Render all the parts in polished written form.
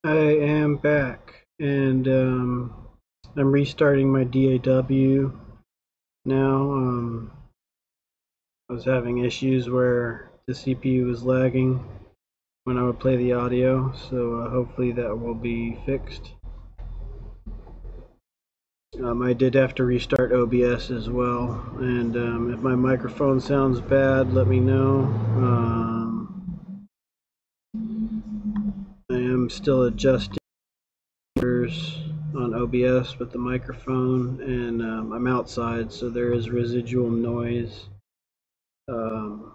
I am back, and I'm restarting my DAW now. I was having issues where the CPU was lagging when I would play the audio, so hopefully that will be fixed. I did have to restart OBS as well, and if my microphone sounds bad, let me know. I am still adjusting on OBS with the microphone, and I'm outside, so there is residual noise. Um,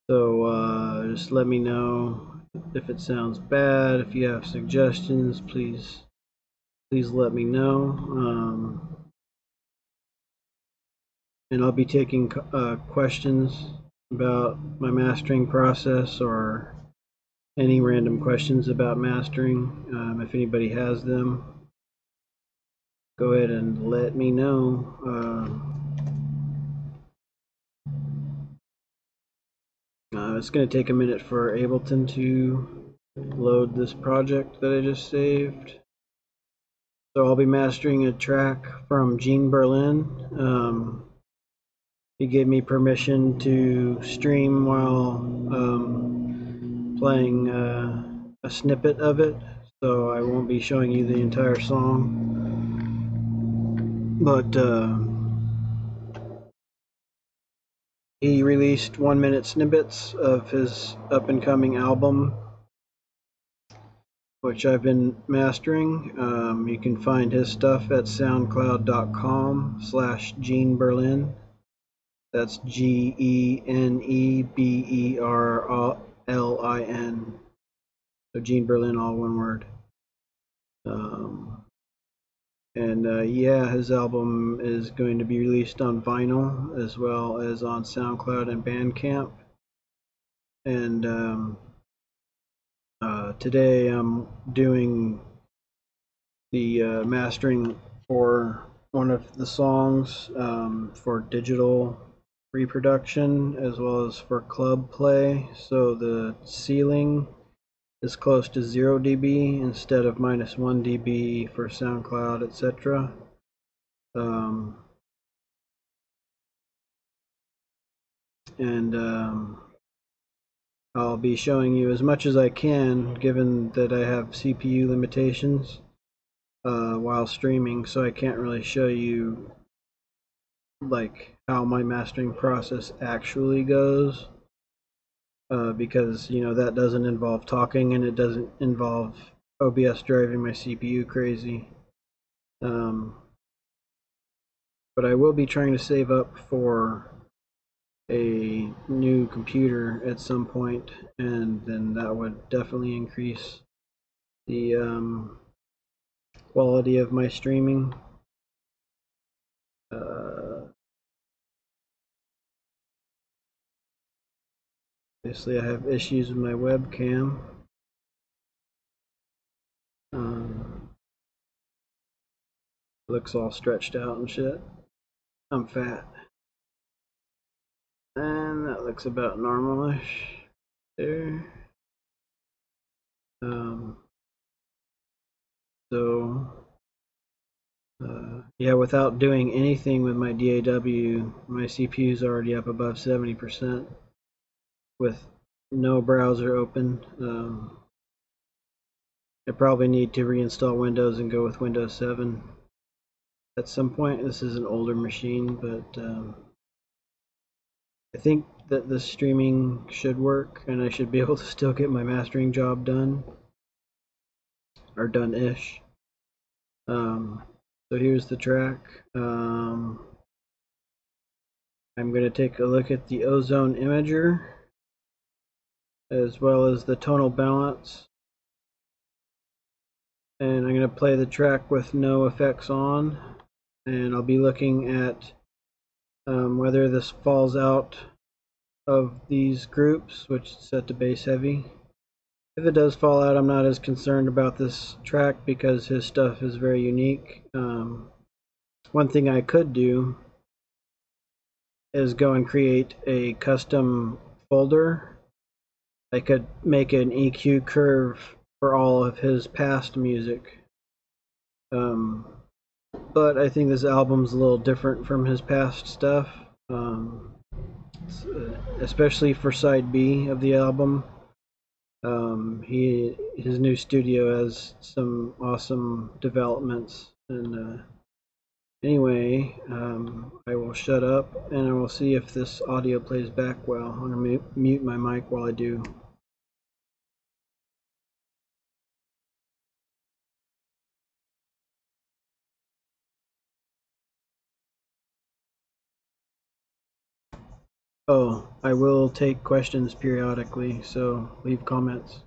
so just let me know if it sounds bad. If you have suggestions, please let me know. And I'll be taking questions about my mastering process or any random questions about mastering. If anybody has them, go ahead and let me know. It's going to take a minute for Ableton to load this project that I just saved. So I'll be mastering a track from Gene Berlin. He gave me permission to stream while playing a snippet of it, so I won't be showing you the entire song. But he released 1 minute snippets of his up and coming album, which I've been mastering. You can find his stuff at soundcloud.com/Gene Berlin. That's GENEBERLIN. So Gene Berlin, all one word. Yeah, his album is going to be released on vinyl as well as on SoundCloud and Bandcamp. And today I'm doing the mastering for one of the songs for digital reproduction as well as for club play. So the ceiling is close to 0 dB instead of -1 dB for SoundCloud, etc. And I'll be showing you as much as I can, given that I have CPU limitations while streaming, so I can't really show you like how my mastering process actually goes, because that doesn't involve talking and it doesn't involve OBS driving my CPU crazy. But I will be trying to save up for a new computer at some point, and then that would definitely increase the quality of my streaming. Obviously, I have issues with my webcam. Looks all stretched out and shit. I'm fat. And that looks about normalish there. Yeah, without doing anything with my DAW, my CPU is already up above 70% with no browser open. I probably need to reinstall Windows and go with Windows 7 at some point. This is an older machine, but I think that the streaming should work and I should be able to still get my mastering job done, or done-ish. So here's the track. I'm going to take a look at the ozone imager as well as the tonal balance, and I'm going to play the track with no effects on, and I'll be looking at whether this falls out of these groups, which is set to bass heavy. If it does fall out, I'm not as concerned about this track because his stuff is very unique. One thing I could do is go and create a custom folder I could make an EQ curve for all of his past music. But I think this album's a little different from his past stuff, especially for side B of the album. His new studio has some awesome developments, and anyway, I will shut up and I will see if this audio plays back well. I'm gonna mute my mic while I do. Oh, I will take questions periodically, so leave comments.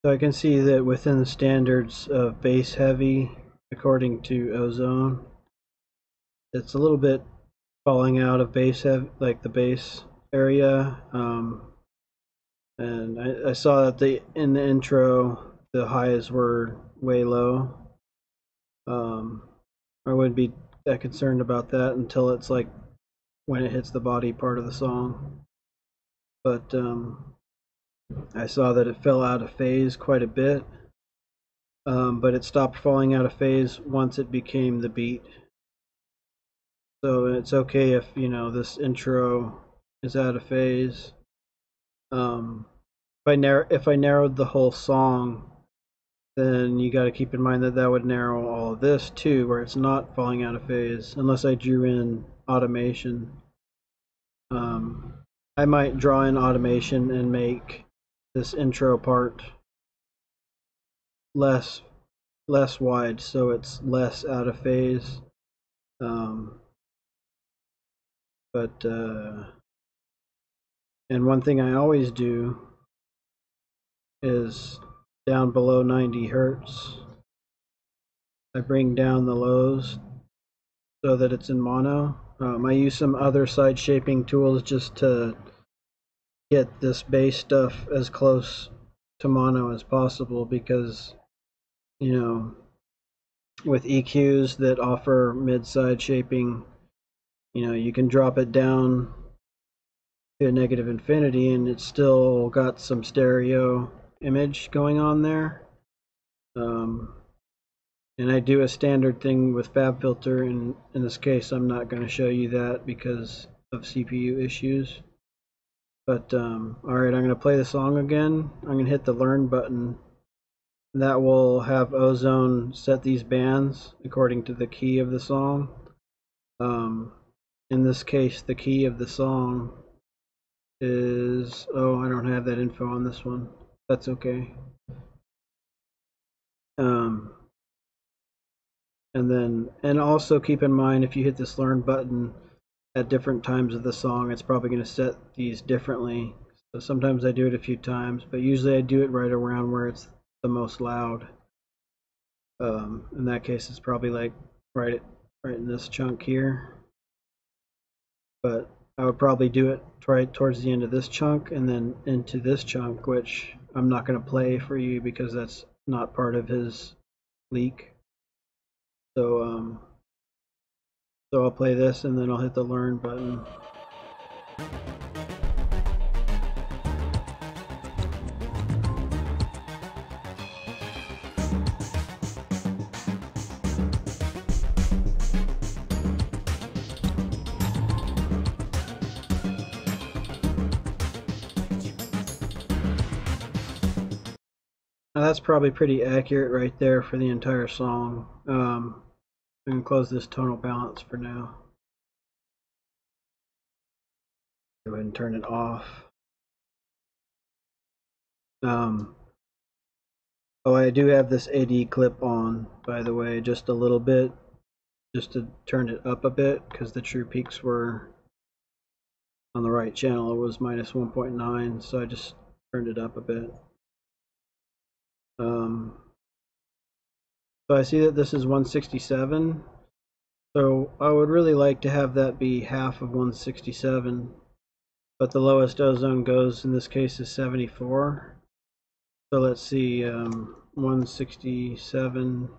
So I can see that within the standards of bass heavy, according to Ozone, it's a little bit falling out of bass heavy, like the bass area. And I saw that in the intro the highs were way low. I wouldn't be that concerned about that until it's like when it hits the body part of the song. But I saw that it fell out of phase quite a bit. But it stopped falling out of phase once it became the beat. So it's okay if, you know, this intro is out of phase. If I narrowed the whole song, then you got to keep in mind that that would narrow all of this too, where it's not falling out of phase, unless I drew in automation. I might draw in automation and make this intro part less wide, so it's less out of phase. But and one thing I always do is down below 90 hertz, I bring down the lows so that it's in mono. I use some other side shaping tools just to get this bass stuff as close to mono as possible, because, you know, with EQs that offer mid-side shaping, you know, you can drop it down to a negative infinity and it's still got some stereo image going on there. And I do a standard thing with FabFilter, and in this case I'm not going to show you that because of CPU issues. But alright, I'm going to play the song again. I'm going to hit the learn button. That will have Ozone set these bands according to the key of the song. In this case, the key of the song is, oh, I don't have that info on this one. That's okay. And also keep in mind, if you hit this learn button at different times of the song, it's probably going to set these differently. So sometimes I do it a few times, but usually I do it right around where it's the most loud. In that case, it's probably like right in this chunk here. But I would probably do it right towards the end of this chunk and then into this chunk, which I'm not going to play for you because that's not part of his leak. So I'll play this and then I'll hit the learn button. Now that's probably pretty accurate right there for the entire song. I can close this tonal balance for now. Go ahead and turn it off. Oh, I do have this AD clip on, by the way, just a little bit, just to turn it up a bit, because the true peaks were on the right channel. It was minus 1.9, so I just turned it up a bit. So I see that this is 167. So I would really like to have that be half of 167, but the lowest Ozone goes in this case is 74. So let's see, 167.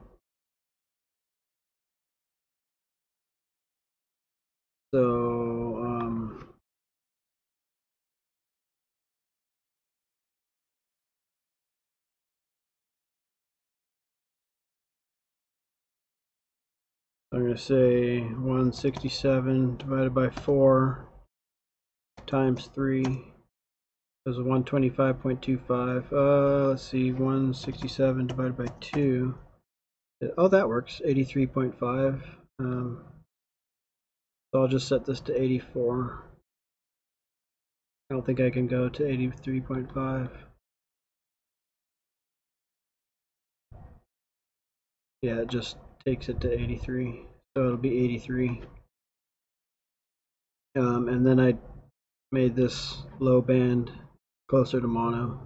So I'm going to say 167 divided by 4 times 3 is 125.25. Let's see, 167 divided by 2. Oh, that works, 83.5. So I'll just set this to 84. I don't think I can go to 83.5. Yeah, it just takes it to 83. So it'll be 83. And then I made this low band closer to mono,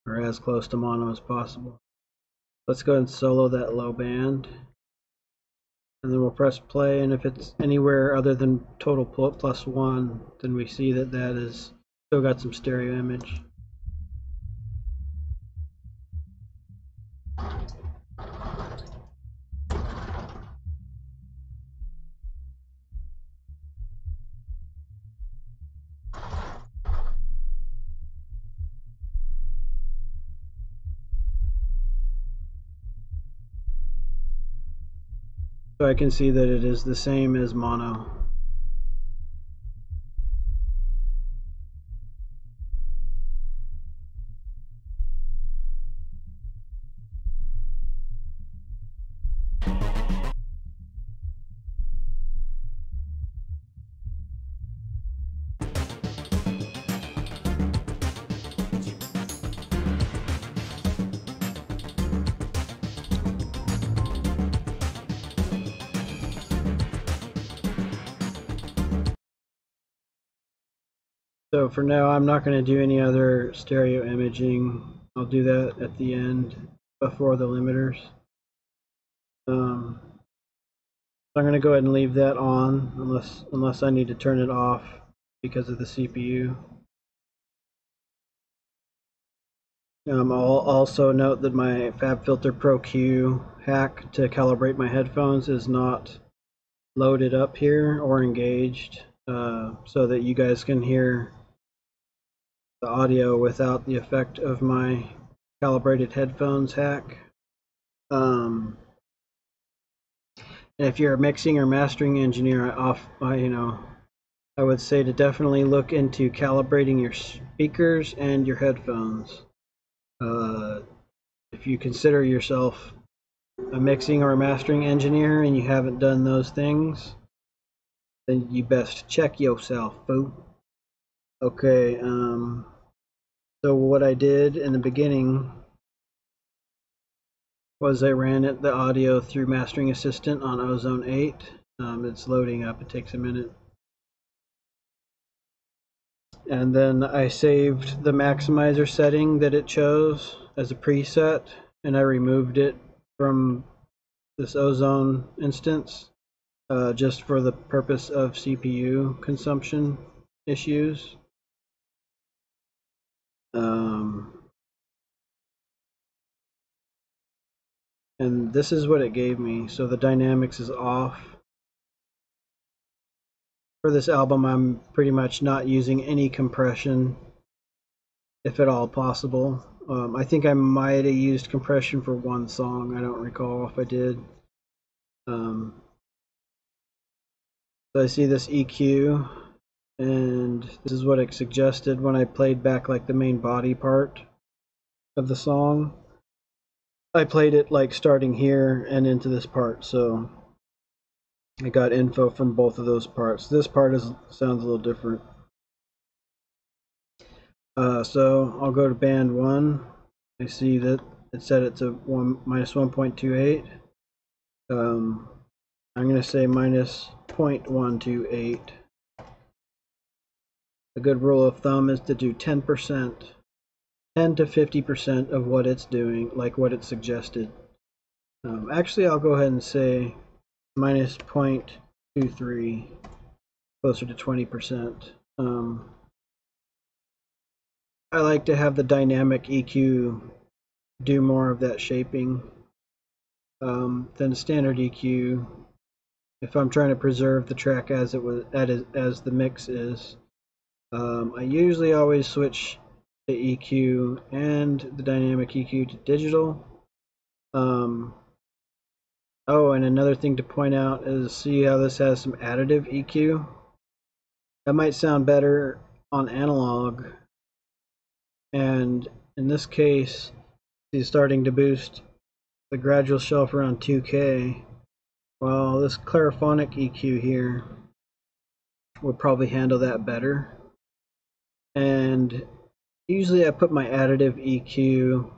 or as close to mono as possible. Let's go ahead and solo that low band, and then we'll press play, and if it's anywhere other than total +1, then we see that that is still got some stereo image. So I can see that it is the same as mono. So for now, I'm not going to do any other stereo imaging. I'll do that at the end before the limiters. So I'm going to go ahead and leave that on unless I need to turn it off because of the CPU. I'll also note that my FabFilter Pro Q hack to calibrate my headphones is not loaded up here or engaged, so that you guys can hear the audio without the effect of my calibrated headphones hack. And if you're a mixing or mastering engineer, I would say to definitely look into calibrating your speakers and your headphones. If you consider yourself a mixing or a mastering engineer and you haven't done those things, then you best check yourself, boo. Okay, so what I did in the beginning was I ran the audio through Mastering Assistant on Ozone 8. It's loading up, it takes a minute. And then I saved the maximizer setting that it chose as a preset, and I removed it from this Ozone instance, just for the purpose of CPU consumption issues. And this is what it gave me. So the dynamics is off. For this album, I'm pretty much not using any compression, if at all possible. I think I might have used compression for one song. I don't recall if I did. So I see this EQ, and this is what it suggested when I played back like the main body part of the song. I played it like starting here and into this part, so I got info from both of those parts. This part sounds a little different. So I'll go to band 1. I see that it set it to minus 1.28. I'm going to say minus 0.128. A good rule of thumb is to do 10%, 10 to 50% of what it's doing, like what it suggested. Actually, I'll go ahead and say minus 0.23, closer to 20%. I like to have the dynamic EQ do more of that shaping than standard EQ. If I'm trying to preserve the track as the mix is, I usually always switch the EQ and the dynamic EQ to digital. Oh, and another thing to point out is see how this has some additive EQ. That might sound better on analog, and in this case, he's starting to boost the gradual shelf around 2K. Well, this clariphonic EQ here would probably handle that better. And usually I put my additive EQ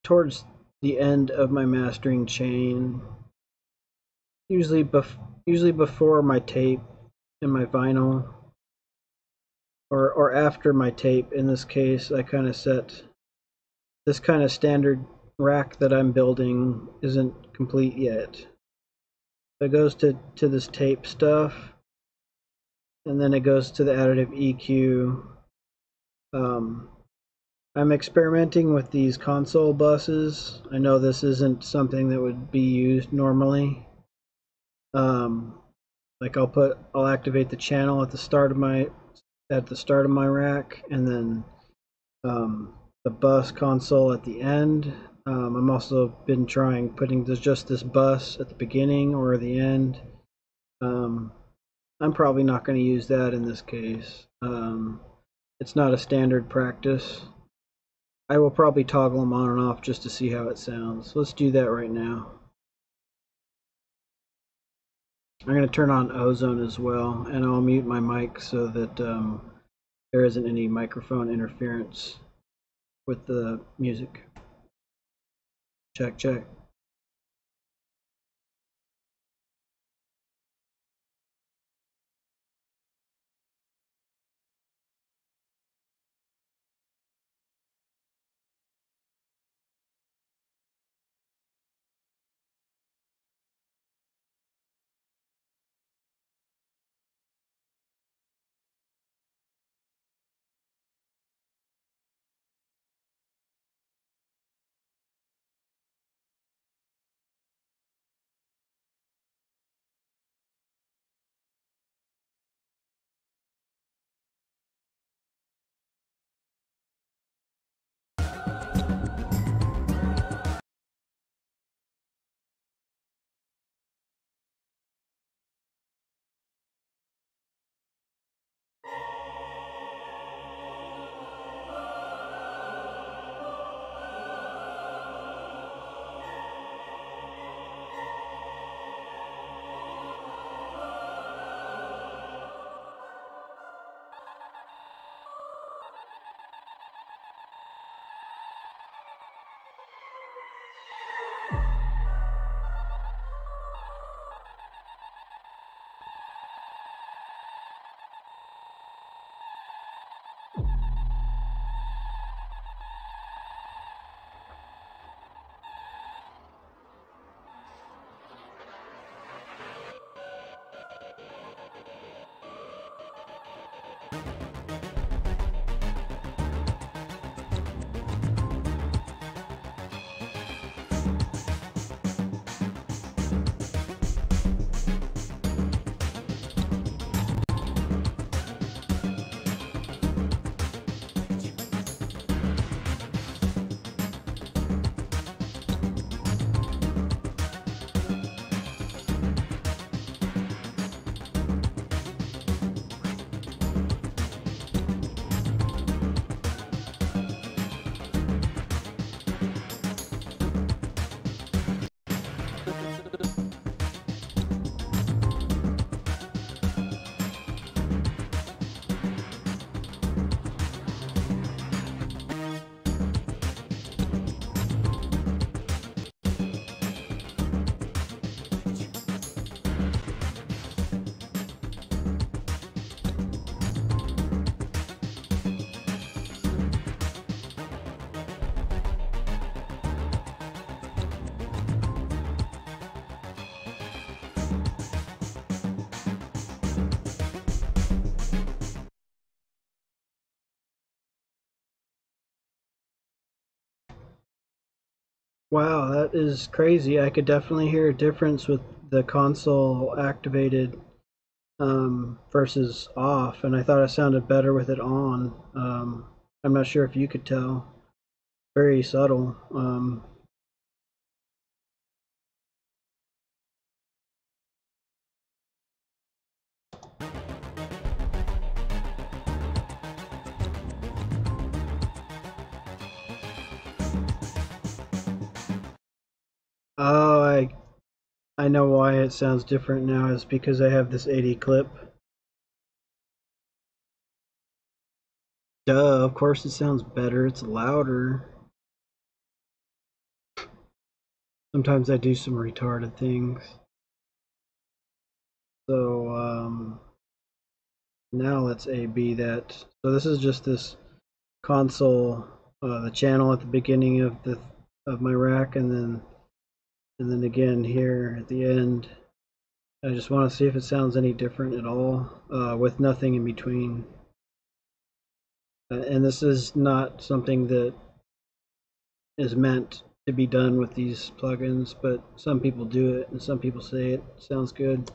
towards the end of my mastering chain, usually before my tape and my vinyl, or after my tape. In this case, I kind of set this kind of standard rack that I'm building isn't complete yet. So it goes to this tape stuff, and then it goes to the additive EQ. I'm experimenting with these console buses. I know this isn't something that would be used normally. Like I'll activate the channel at the start of my rack, and then the bus console at the end. I'm also been trying putting just this bus at the beginning or the end. I'm probably not going to use that in this case. It's not a standard practice. I will probably toggle them on and off just to see how it sounds. Let's do that right now. I'm going to turn on Ozone as well, and I'll mute my mic so that there isn't any microphone interference with the music. Check, check. Wow, that is crazy. I could definitely hear a difference with the console activated versus off, and I thought it sounded better with it on. I'm not sure if you could tell. Very subtle. Oh, I know why it sounds different now. It's because I have this 80 clip. Duh, of course it sounds better. It's louder. Sometimes I do some retarded things. So now let's A/B that. So this is just this console, the channel at the beginning of my rack, and then again here at the end. I just want to see if it sounds any different at all, with nothing in between. And this is not something that is meant to be done with these plugins, but some people do it, and some people say it sounds good.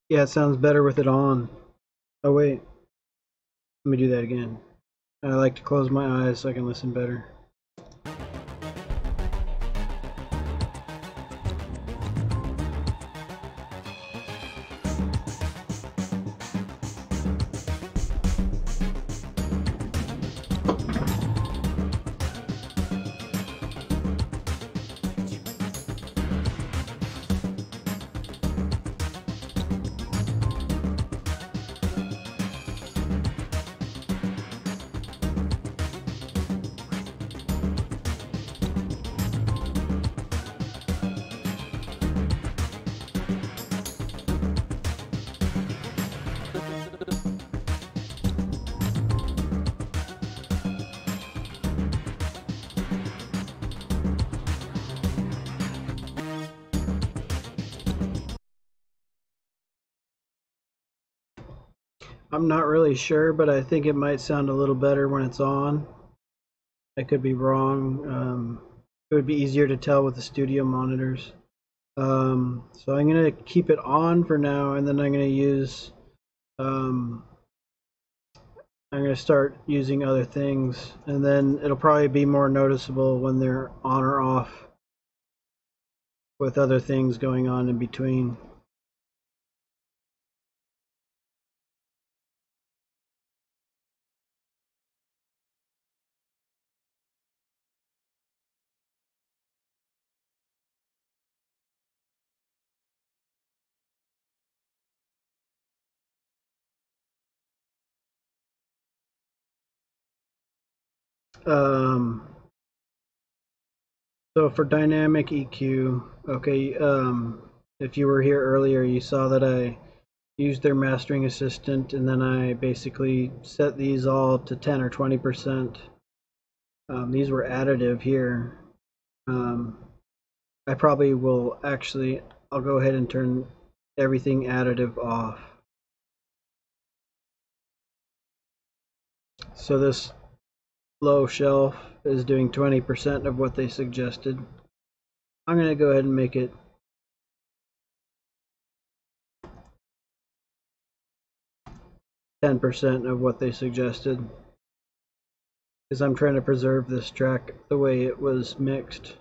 Yeah, it sounds better with it on. Oh wait, let me do that again. I like to close my eyes so I can listen better. I'm not really sure, but I think it might sound a little better when it's on. I could be wrong. It would be easier to tell with the studio monitors. So I'm going to keep it on for now, and then I'm going to use, I'm going to start using other things, and then it'll probably be more noticeable when they're on or off with other things going on in between. Um, so for dynamic EQ, okay, if you were here earlier, you saw that I used their mastering assistant, and then I basically set these all to 10 or 20%. These were additive here. I probably will actually, I'll go ahead and turn everything additive off. So this low shelf is doing 20% of what they suggested. I'm going to go ahead and make it 10% of what they suggested, because I'm trying to preserve this track the way it was mixed.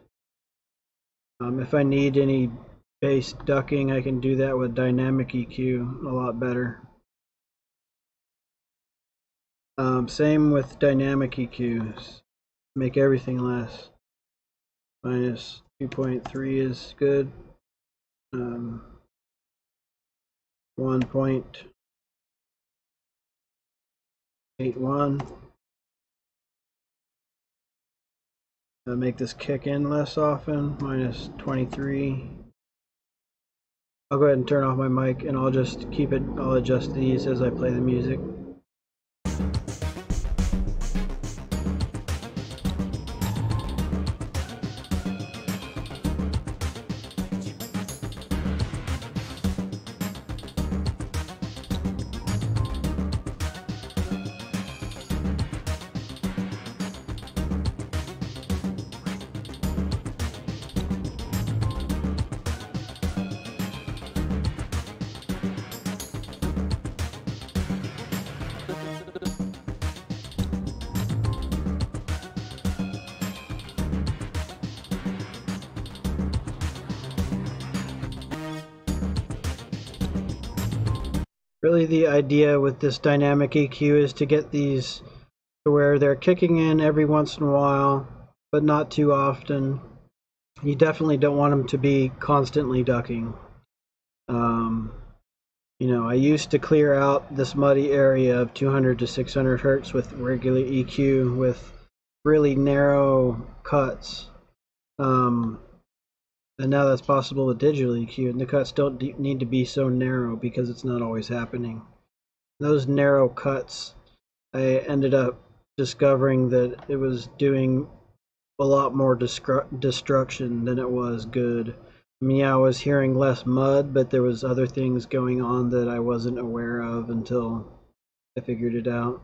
If I need any bass ducking, I can do that with dynamic EQ a lot better. Same with dynamic EQs. Make everything less. Minus 2.3 is good. 1.81. Make this kick in less often. Minus 23. I'll go ahead and turn off my mic, and I'll just keep it. I'll adjust these as I play the music. Really, the idea with this dynamic EQ is to get these to where they're kicking in every once in a while, but not too often. You definitely don't want them to be constantly ducking. You know, I used to clear out this muddy area of 200 to 600 hertz with regular EQ with really narrow cuts. And now that's possible with digital EQ, and the cuts don't need to be so narrow because it's not always happening. Those narrow cuts, I ended up discovering that it was doing a lot more destruction than it was good. I mean, yeah, I was hearing less mud, but there was other things going on that I wasn't aware of until I figured it out.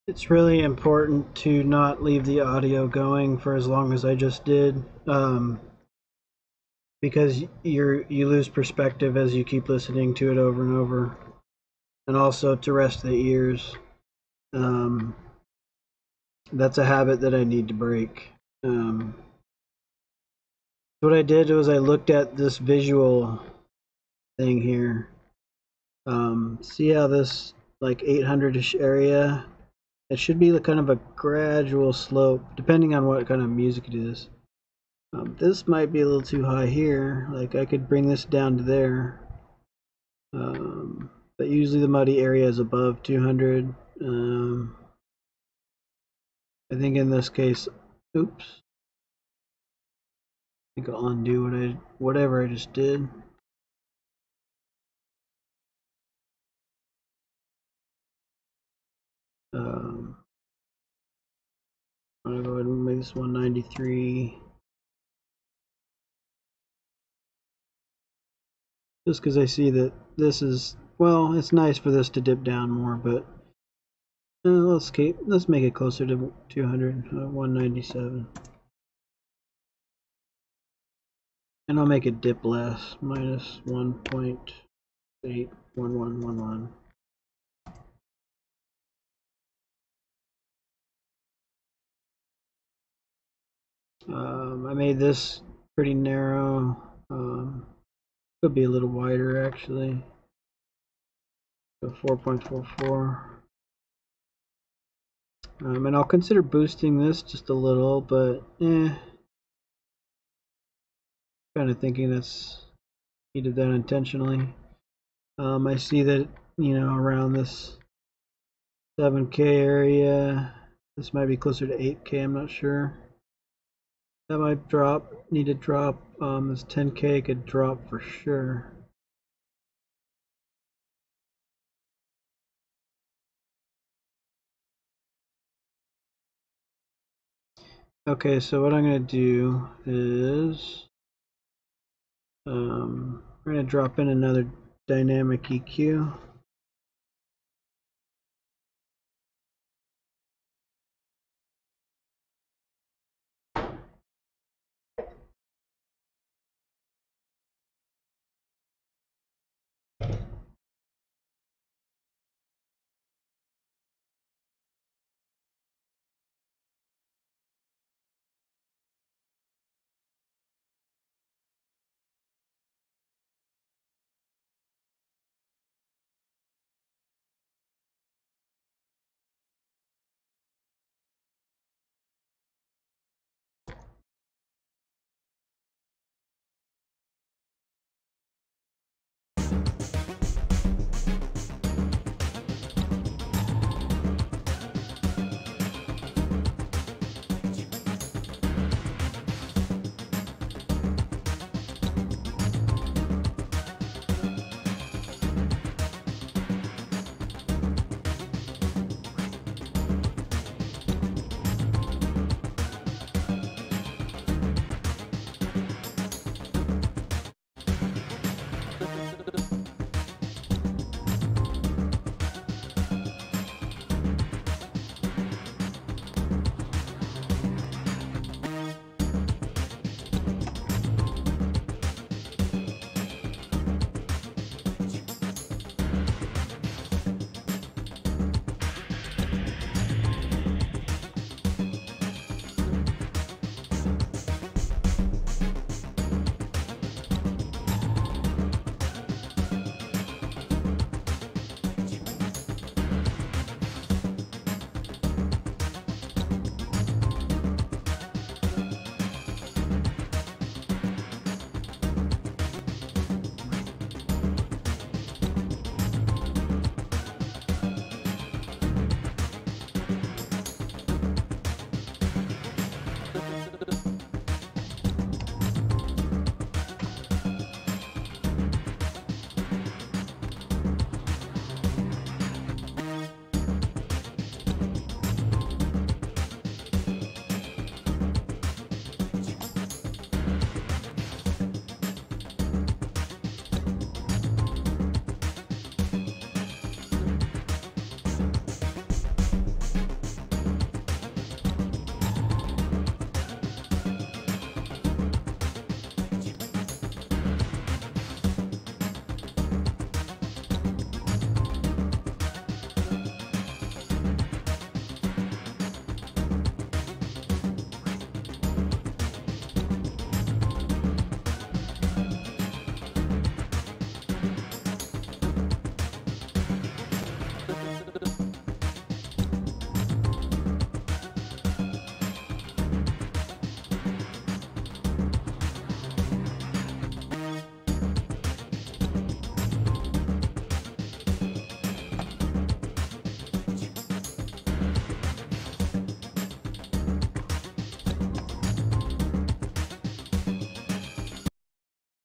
It's really important to not leave the audio going for as long as I just did, because you lose perspective as you keep listening to it over and over, and also to rest the ears. Um, that's a habit that I need to break. What I did was I looked at this visual thing here. See how this like 800-ish area, it should be kind of a gradual slope depending on what kind of music it is. This might be a little too high here. Like I could bring this down to there. But usually the muddy area is above 200. I think in this case, oops. I think I'll undo whatever I just did. I'm gonna go ahead and make this 193. Just because I see that this is, well, it's nice for this to dip down more, but let's make it closer to 200, 197. And I'll make it dip less, minus 1.81111. I made this pretty narrow. Could be a little wider actually. So 4.44. And I'll consider boosting this just a little, but kind of thinking that's he did that intentionally. I see that, around this 7K area, this might be closer to 8K, I'm not sure. That might need to drop. This 10K could drop for sure. Okay, so what I'm going to do is we're going to drop in another dynamic EQ.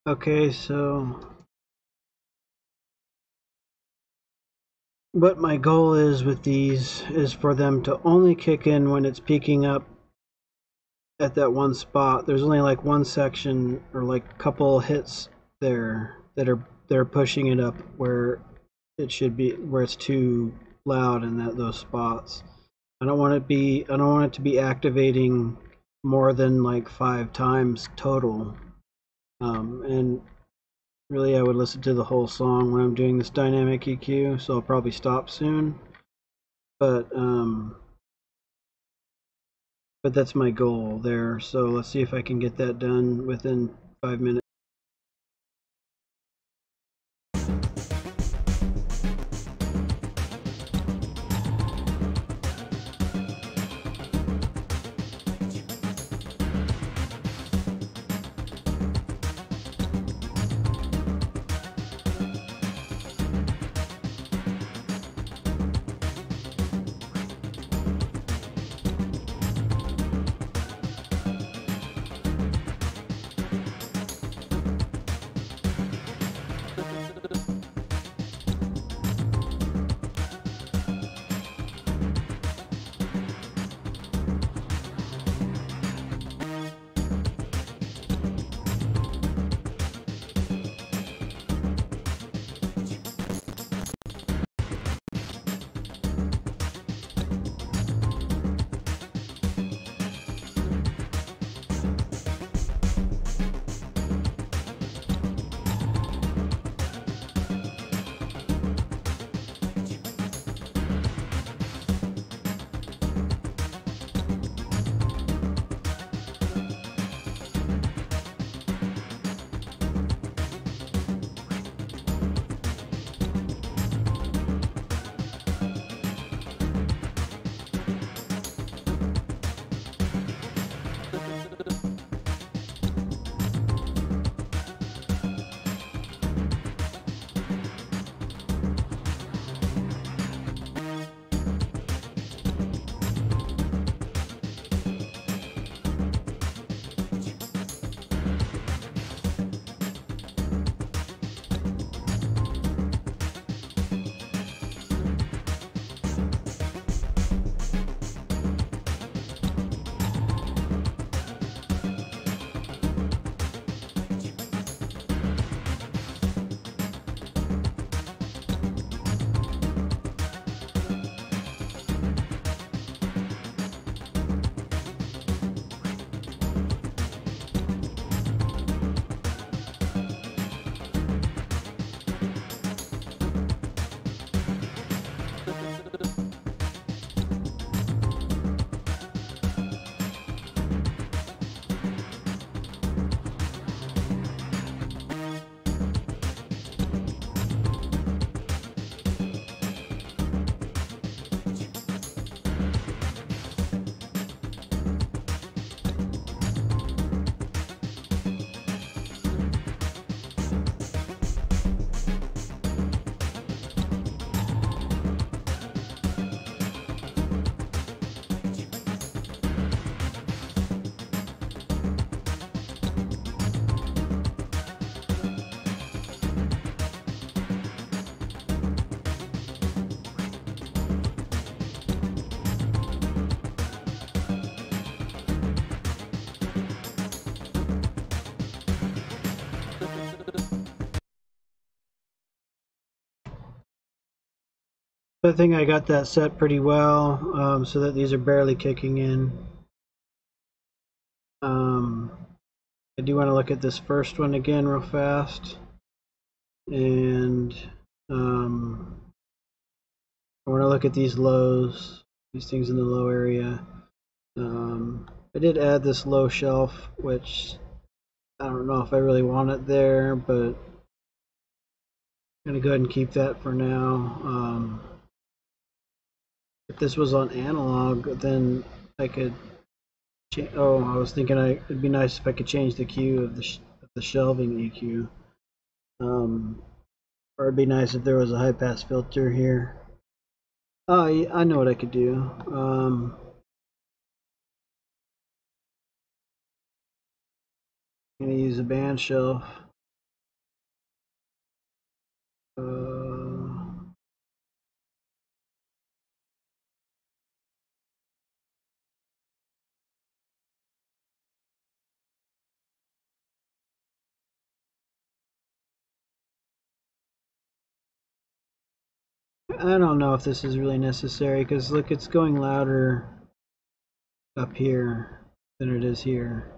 Okay, so what my goal is with these is for them to only kick in when it's peaking up at that one spot. There's only like one section or like a couple hits there that are they're pushing it up where it should be, where it's too loud in those spots. I don't want it to be activating more than like 5 times total. And really I would listen to the whole song when I'm doing this dynamic EQ, so I'll probably stop soon. But that's my goal there. So let's see if I can get that done within 5 minutes. I think I got that set pretty well, so that these are barely kicking in. I do want to look at this first one again real fast, and I want to look at these lows, these things in the low area. I did add this low shelf, which I don't know if I really want it there, but I'm going to go ahead and keep that for now. If this was on analog, then I could oh, I was thinking it'd be nice if I could change the Q of the shelving EQ. Or it'd be nice if there was a high pass filter here. Oh, yeah, I know what I could do. I'm gonna use a band shelf. I don't know if this is really necessary because look, it's going louder up here than it is here.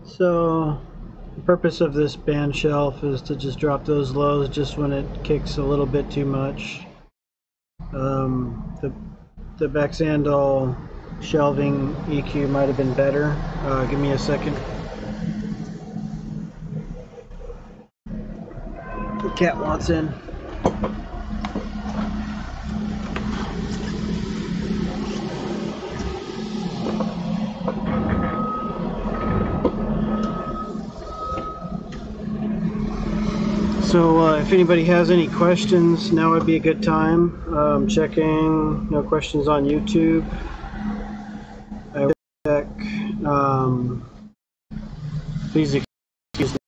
So the purpose of this band shelf is to just drop those lows just when it kicks a little bit too much. The Baxandal shelving EQ might have been better. Give me a second. The cat wants in. So if anybody has any questions, now would be a good time. Checking, no questions on YouTube. I will check. Please excuse me.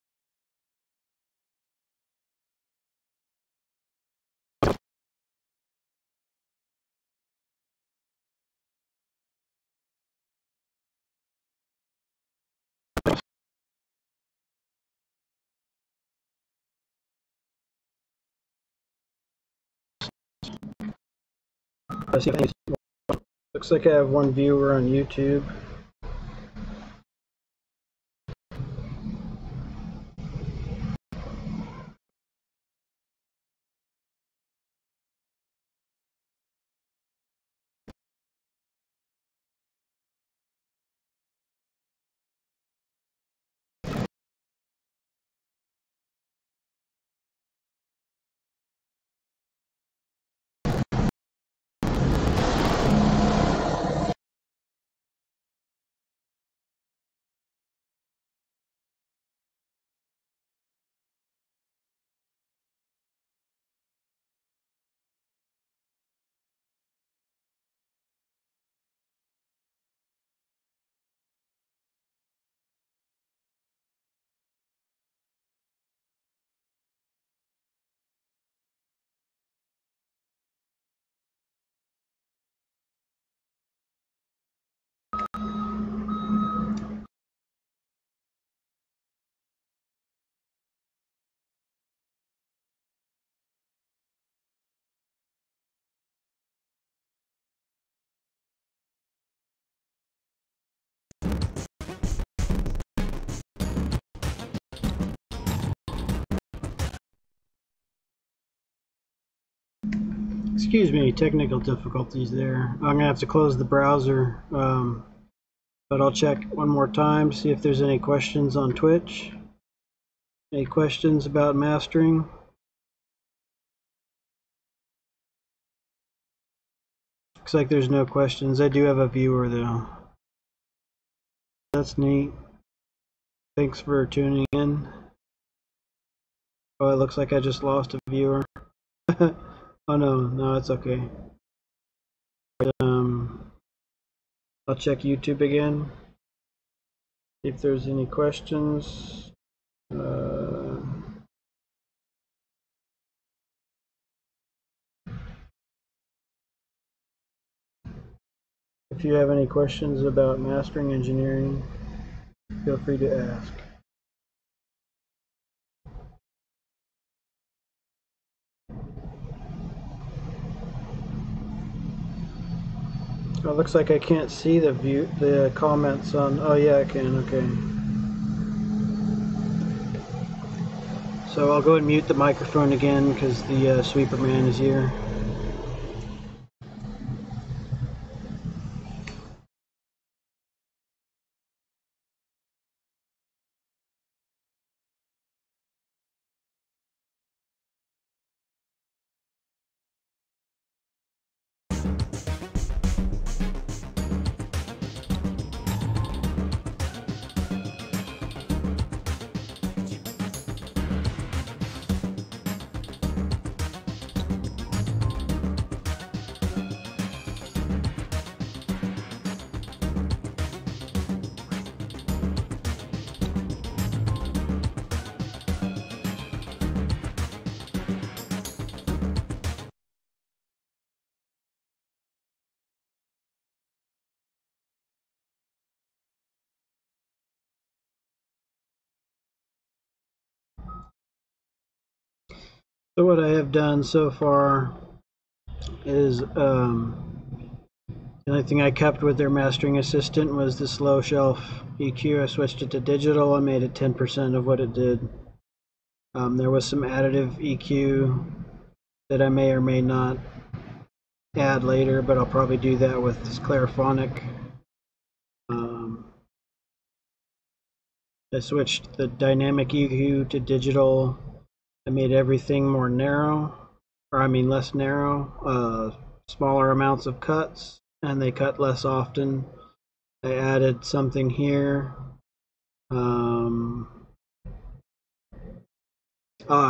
Looks like I have one viewer on YouTube. Excuse me, technical difficulties there. I'm gonna have to close the browser, but I'll check one more time, see if there's any questions on Twitch. Any questions about mastering? Looks like there's no questions. I do have a viewer though. That's neat. Thanks for tuning in. Oh, it looks like I just lost a viewer. Oh no, it's okay. I'll check YouTube again. See if there's any questions. If you have any questions about mastering engineering, feel free to ask. Oh, it looks like I can't see the comments on. Oh yeah, I can. Okay. So I'll go and mute the microphone again because the sweeper man is here. So what I have done so far is the only thing I kept with their mastering assistant was this low shelf EQ. I switched it to digital and made it 10% of what it did. There was some additive EQ that I may or may not add later, but I'll probably do that with this Clariphonic. I switched the dynamic EQ to digital. I made everything more narrow, or I mean less narrow, smaller amounts of cuts, and they cut less often. I added something here.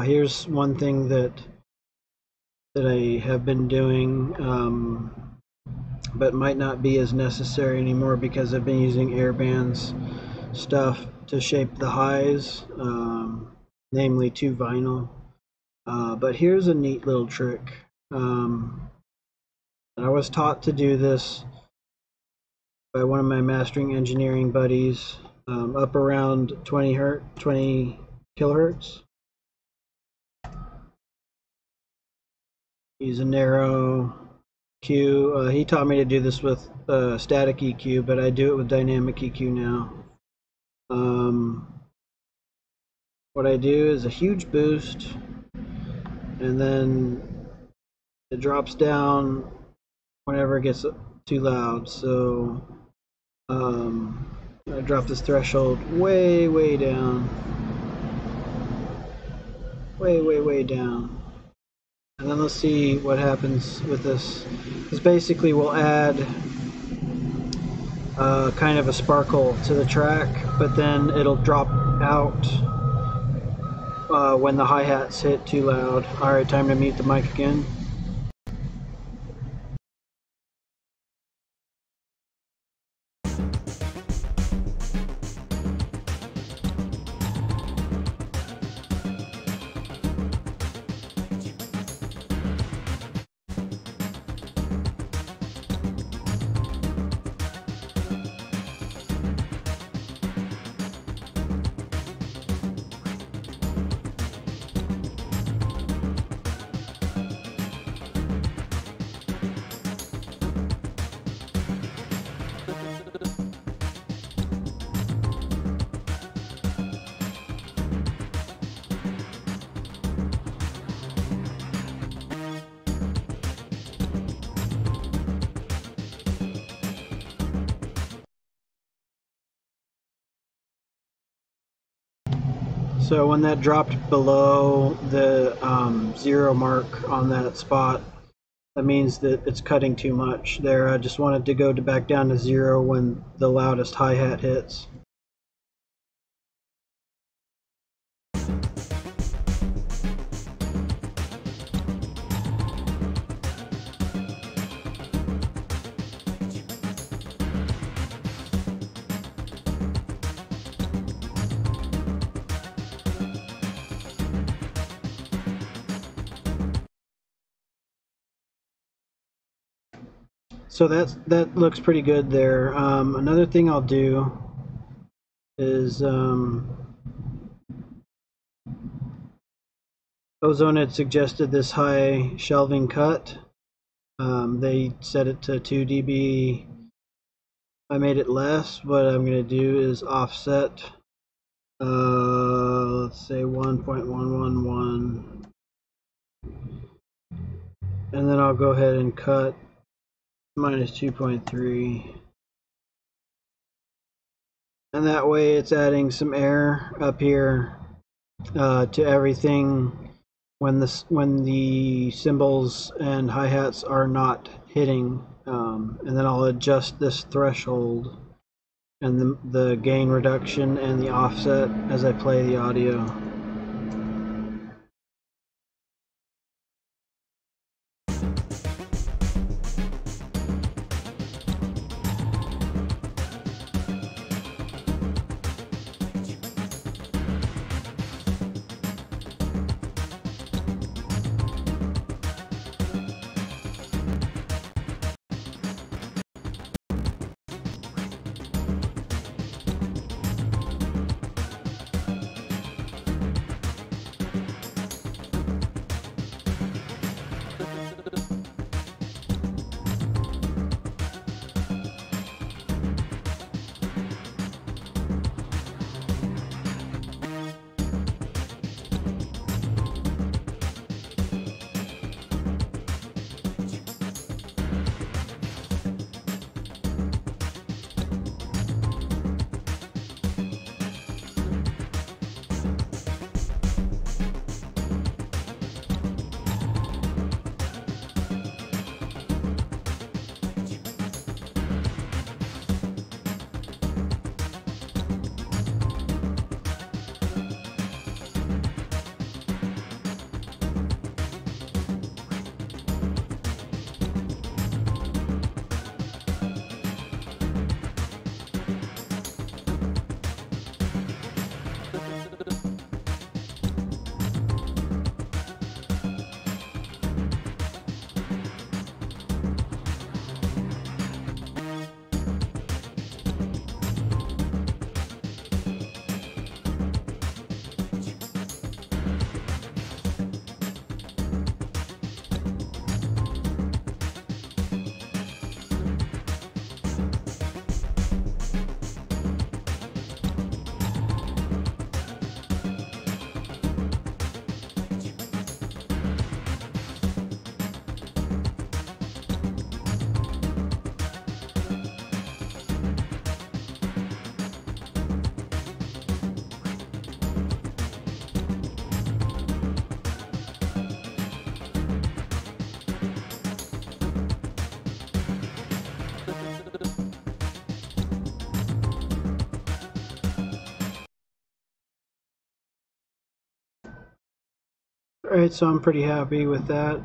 Here's one thing that I have been doing, but might not be as necessary anymore because I've been using Airband's stuff to shape the highs, namely to vinyl. But here's a neat little trick. I was taught to do this by one of my mastering engineering buddies, up around 20 kilohertz. Use a narrow EQ. He taught me to do this with static EQ, but I do it with dynamic EQ now. What I do is a huge boost, and then it drops down whenever it gets too loud. So I drop this threshold way down, way down. And then let's see what happens with this. This basically will add kind of a sparkle to the track, but then it'll drop out when the hi-hats hit too loud. Alright, time to mute the mic again. So when that dropped below the 0 mark on that spot, that means that it's cutting too much there. I just wanted to go back down to 0 when the loudest hi-hat hits. So that looks pretty good there. Another thing I'll do is Ozone had suggested this high shelving cut. They set it to 2 dB. I made it less. What I'm going to do is offset, let's say 1.111, and then I'll go ahead and cut minus 2.3. And that way it's adding some air up here to everything when the cymbals and hi-hats are not hitting, and then I'll adjust this threshold and the gain reduction and the offset as I play the audio. Alright, so I'm pretty happy with that.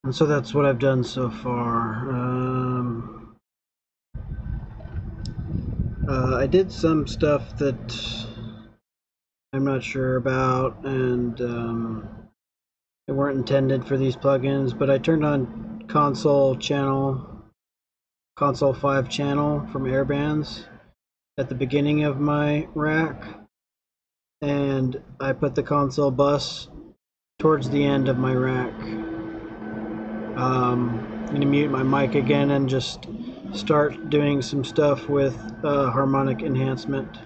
And so that's what I've done so far. I did some stuff that I'm not sure about, and they weren't intended for these plugins, but I turned on console 5 channel from Airbands at the beginning of my rack, and I put the console bus towards the end of my rack. I'm going to mute my mic again and just start doing some stuff with harmonic enhancement.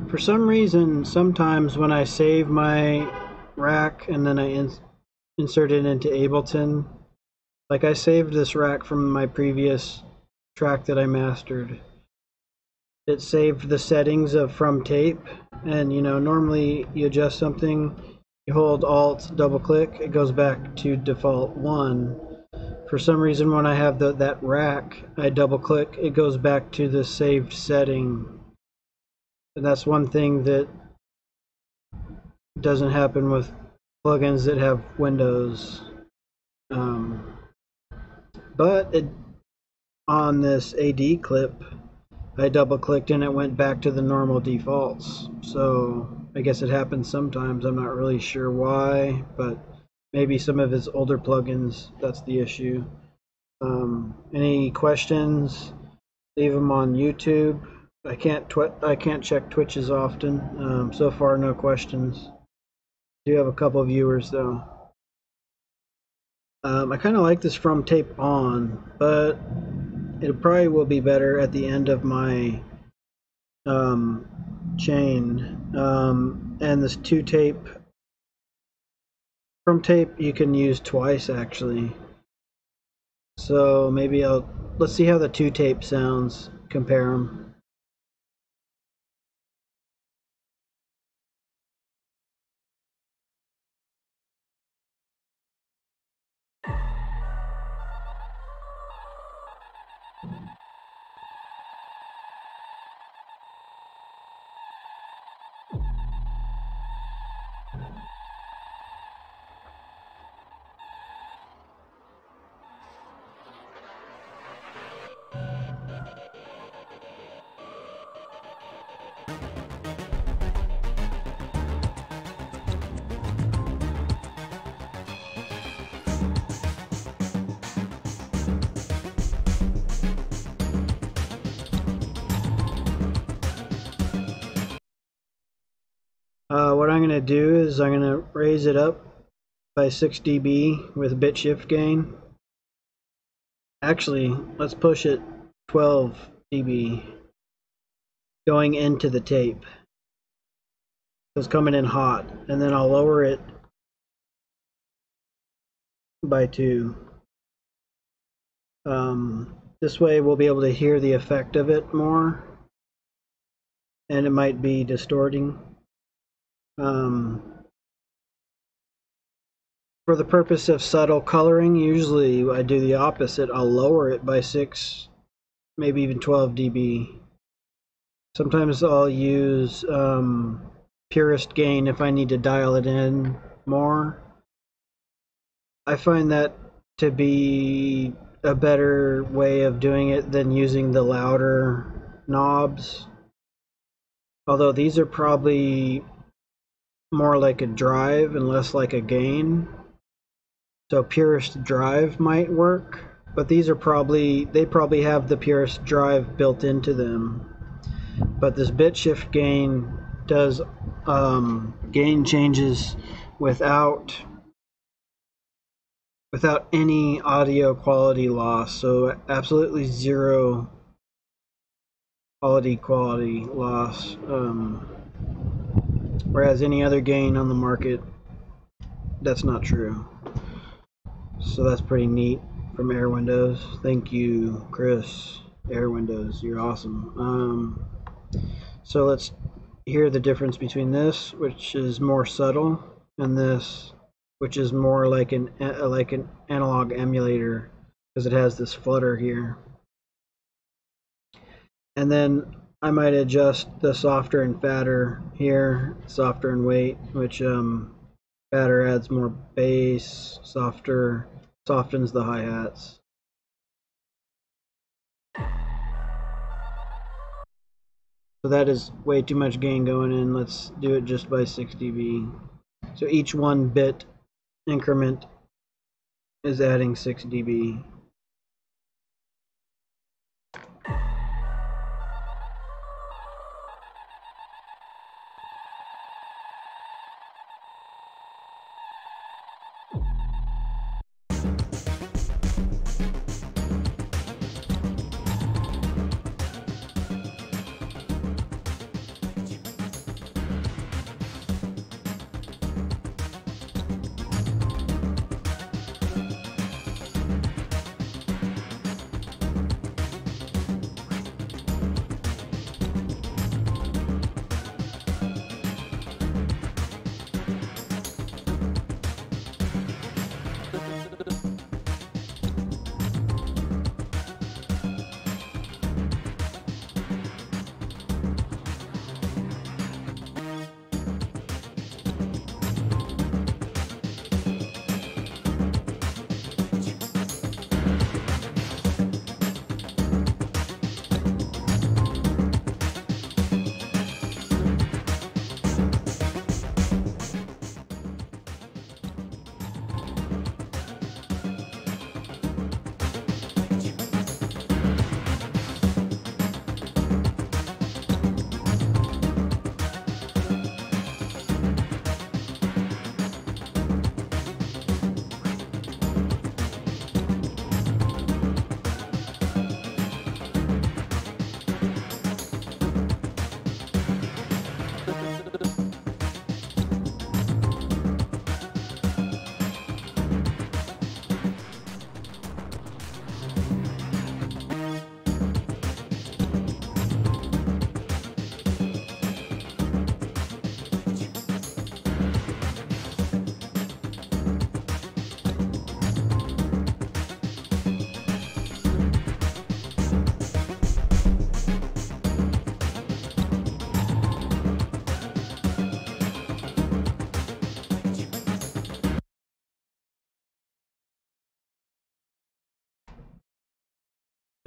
For some reason, sometimes when I save my rack and then I insert it into Ableton, like I saved this rack from my previous track that I mastered. It saved the settings of from tape, and you know, normally you adjust something, you hold Alt, double click, it goes back to default 1. For some reason, when I have that rack, I double click, it goes back to the saved setting. And that's one thing that doesn't happen with plugins that have Windows. But on this AD clip, I double clicked and it went back to the normal defaults. So I guess it happens sometimes. I'm not really sure why, but maybe some of his older plugins, that's the issue. Any questions? Leave them on YouTube. I can't check Twitch as often. So far, no questions. I do have a couple of viewers though. I kind of like this from tape on, but it probably will be better at the end of my chain. And this 2 tape, from tape you can use twice actually. So maybe let's see how the 2 tape sounds, compare them. What I'm going to do is I'm going to raise it up by 6 dB with bit shift gain. Actually, let's push it 12 dB going into the tape. So it's coming in hot, and then I'll lower it by 2. This way we'll be able to hear the effect of it more, and it might be distorting. For the purpose of subtle coloring, usually I do the opposite. I'll lower it by 6, maybe even 12 dB. Sometimes I'll use purist gain if I need to dial it in more. I find that to be a better way of doing it than using the louder knobs. Although these are probably more like a drive and less like a gain. So purist drive might work, but these are they probably have the purist drive built into them. But this bit shift gain does gain changes without any audio quality loss, so absolutely zero quality loss. Whereas any other gain on the market, that's not true. So that's pretty neat from Air Windows. Thank you, Chris. Air Windows, you're awesome. So let's hear the difference between this, which is more subtle, and this, which is more like an analog emulator, because it has this flutter here. And then I might adjust the softer and fatter here, softer and weight, which fatter adds more bass, softer softens the hi-hats. So that is way too much gain going in. Let's do it just by 6 dB. So each 1 bit increment is adding 6 dB.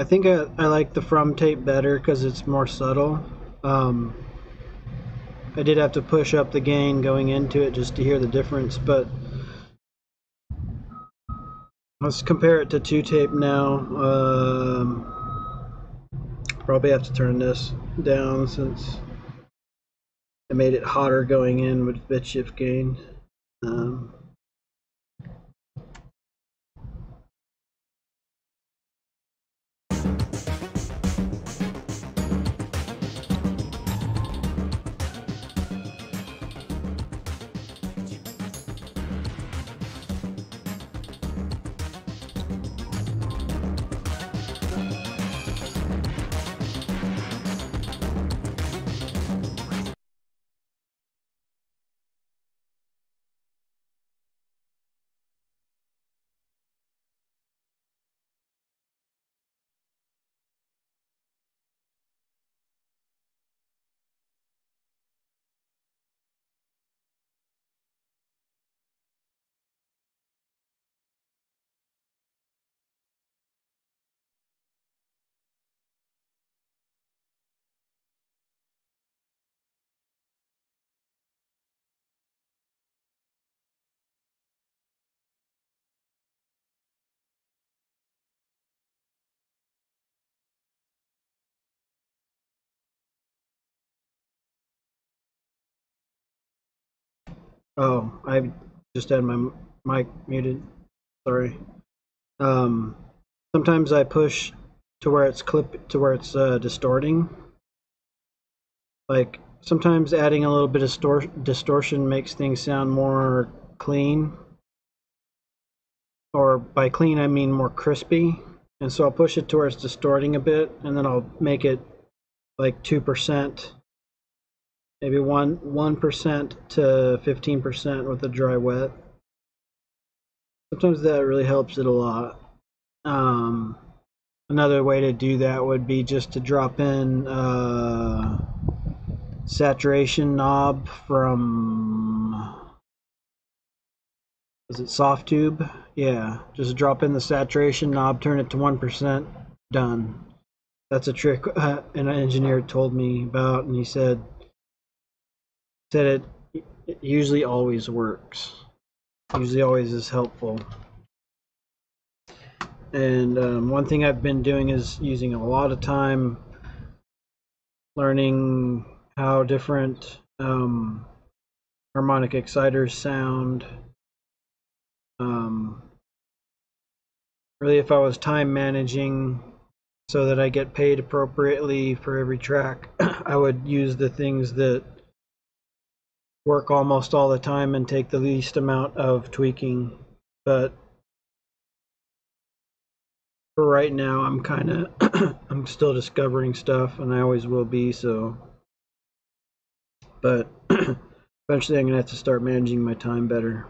I think I like the from tape better because it's more subtle. I did have to push up the gain going into it just to hear the difference, but let's compare it to 2-tape now. Probably have to turn this down since I made it hotter going in with bit shift gain. Oh, I just had my mic muted. Sorry. Sometimes I push to where it's distorting. Like sometimes adding a little bit of distortion makes things sound more clean. Or by clean I mean more crispy. And so I'll push it to where it's distorting a bit, and then I'll make it like 2%. Maybe 1% to 15% with a dry wet. Sometimes that really helps it a lot. Another way to do that would be just to drop in saturation knob from, is it SoftTube? Yeah, just drop in the saturation knob, turn it to 1%, done. That's a trick an engineer told me about, and he said it usually always works. Usually always is helpful. And one thing I've been doing is using a lot of time learning how different harmonic exciters sound. Really, if I was time managing so that I get paid appropriately for every track, I would use the things that work almost all the time and take the least amount of tweaking. But for right now, I'm kind of I'm still discovering stuff, and I always will be. So, but eventually, I'm gonna have to start managing my time better.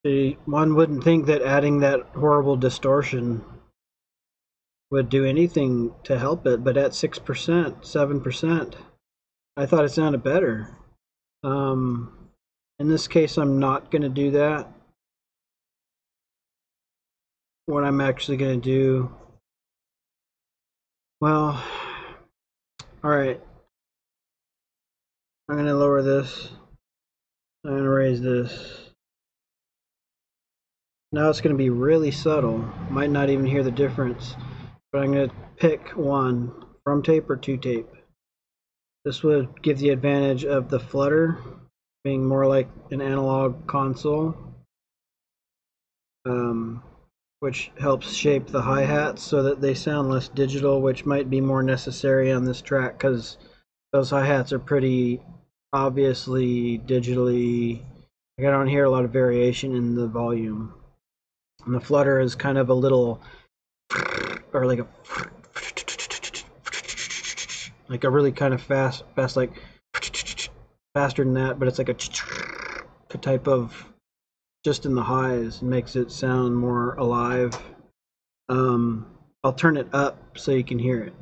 See, one wouldn't think that adding that horrible distortion would do anything to help it, but at 6%, 7%, I thought it sounded better. In this case, I'm not going to do that. What I'm actually going to do, well, all right, I'm going to lower this. I'm going to raise this. Now it's going to be really subtle. Might not even hear the difference, but I'm going to pick one, from tape or 2-tape. This would give the advantage of the flutter being more like an analog console, which helps shape the hi-hats so that they sound less digital, which might be more necessary on this track because those hi-hats are pretty obviously digitally. I don't hear a lot of variation in the volume. And the flutter is kind of a little, or like a really kind of fast, like faster than that, but it's like a type of just in the highs, makes it sound more alive. I'll turn it up so you can hear it.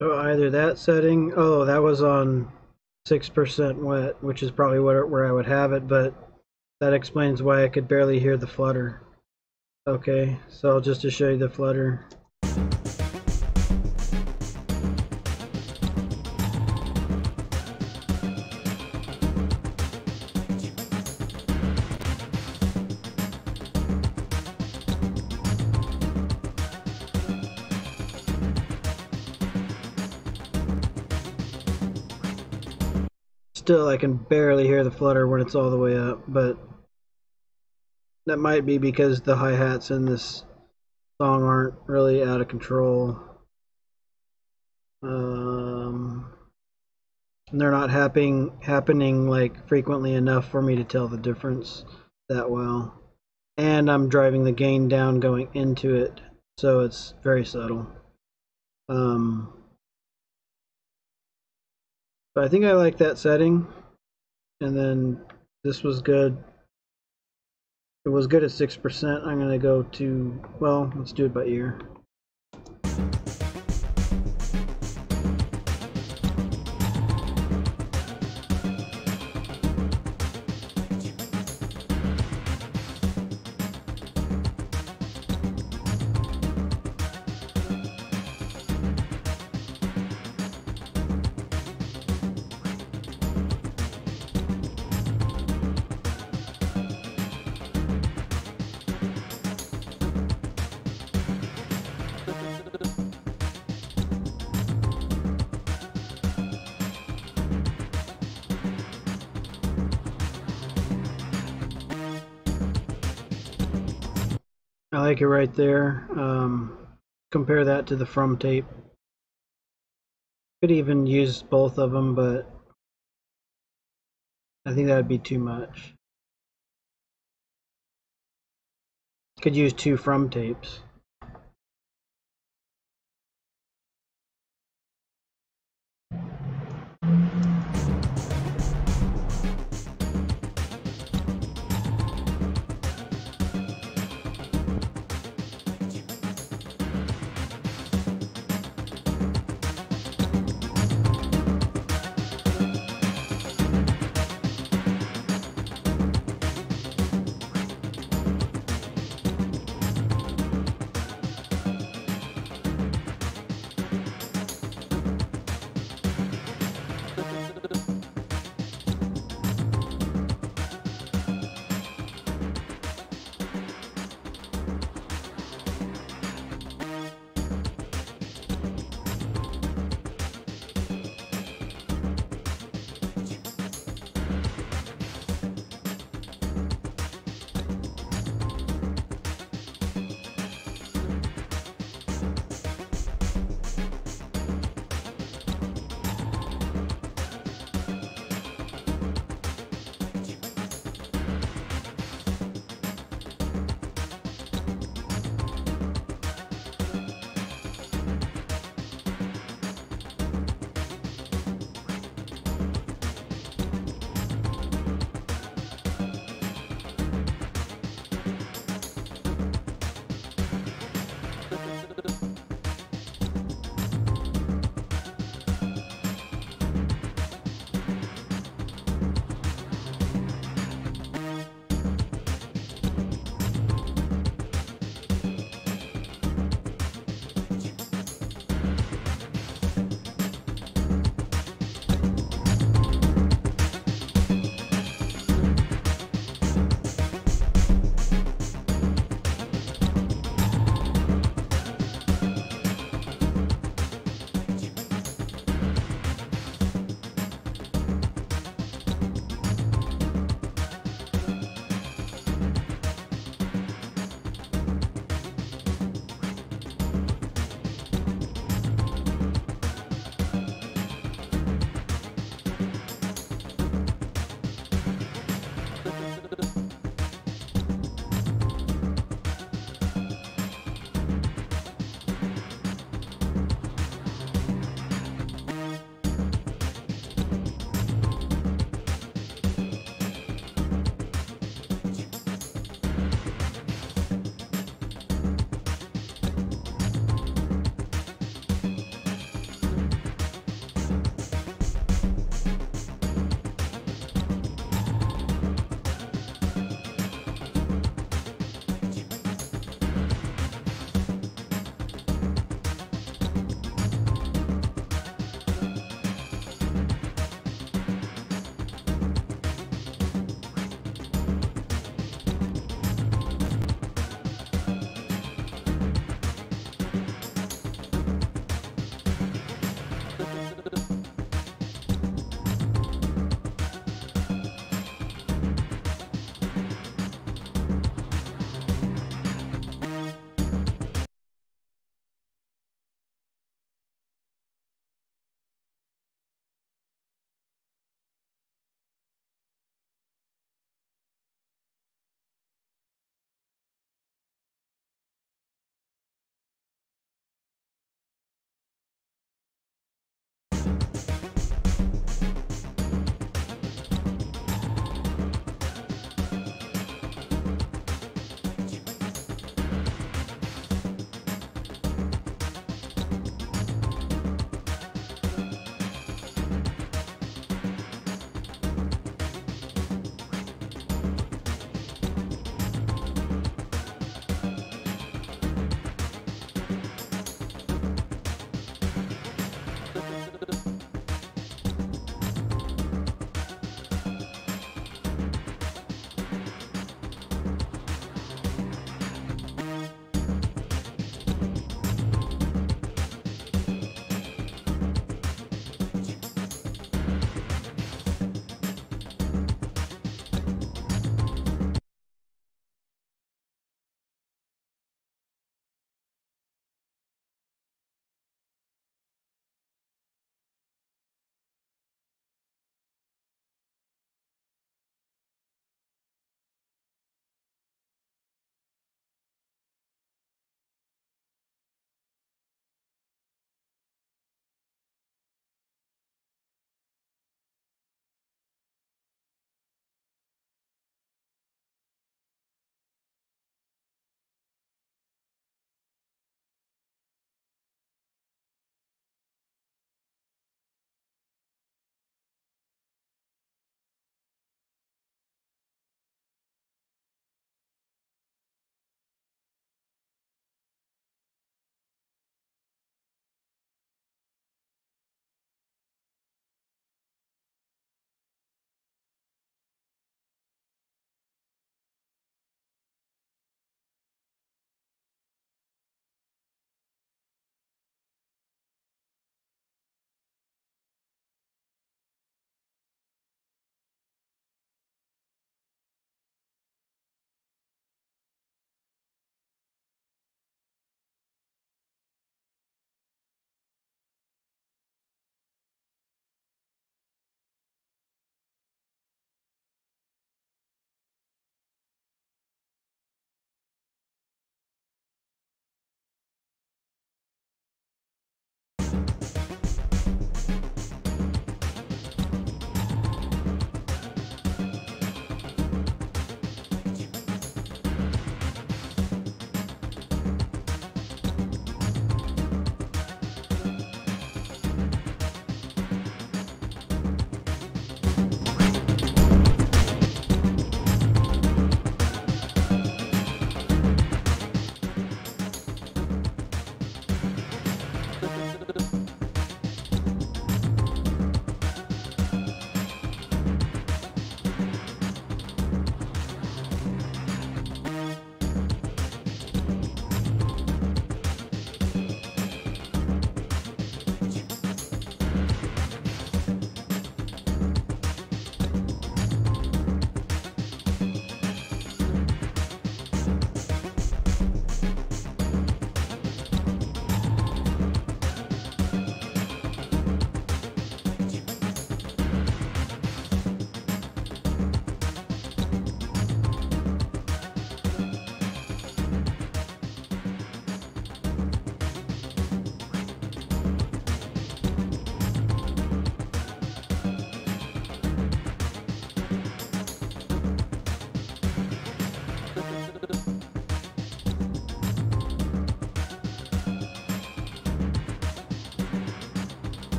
So either that setting, oh, that was on 6% wet, which is probably where I would have it, but that explains why I could barely hear the flutter. Okay, so just to show you the flutter. Still, I can barely hear the flutter when it's all the way up, but that might be because the hi-hats in this song aren't really out of control. And they're not happening like frequently enough for me to tell the difference that well. And I'm driving the gain down going into it, so it's very subtle. But I think I like that setting. And then this was good. It was good at 6%. I'm going to go to, well, let's do it by ear. I like it right there. Compare that to the from tape. Could even use both of them, but I think that would be too much. Could use 2 from tapes.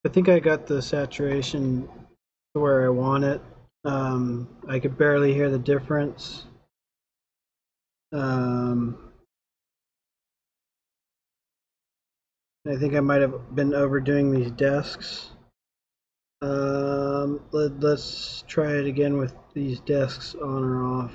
I think I got the saturation to where I want it. I could barely hear the difference. I think I might have been overdoing these desks. Let's try it again with these desks on or off.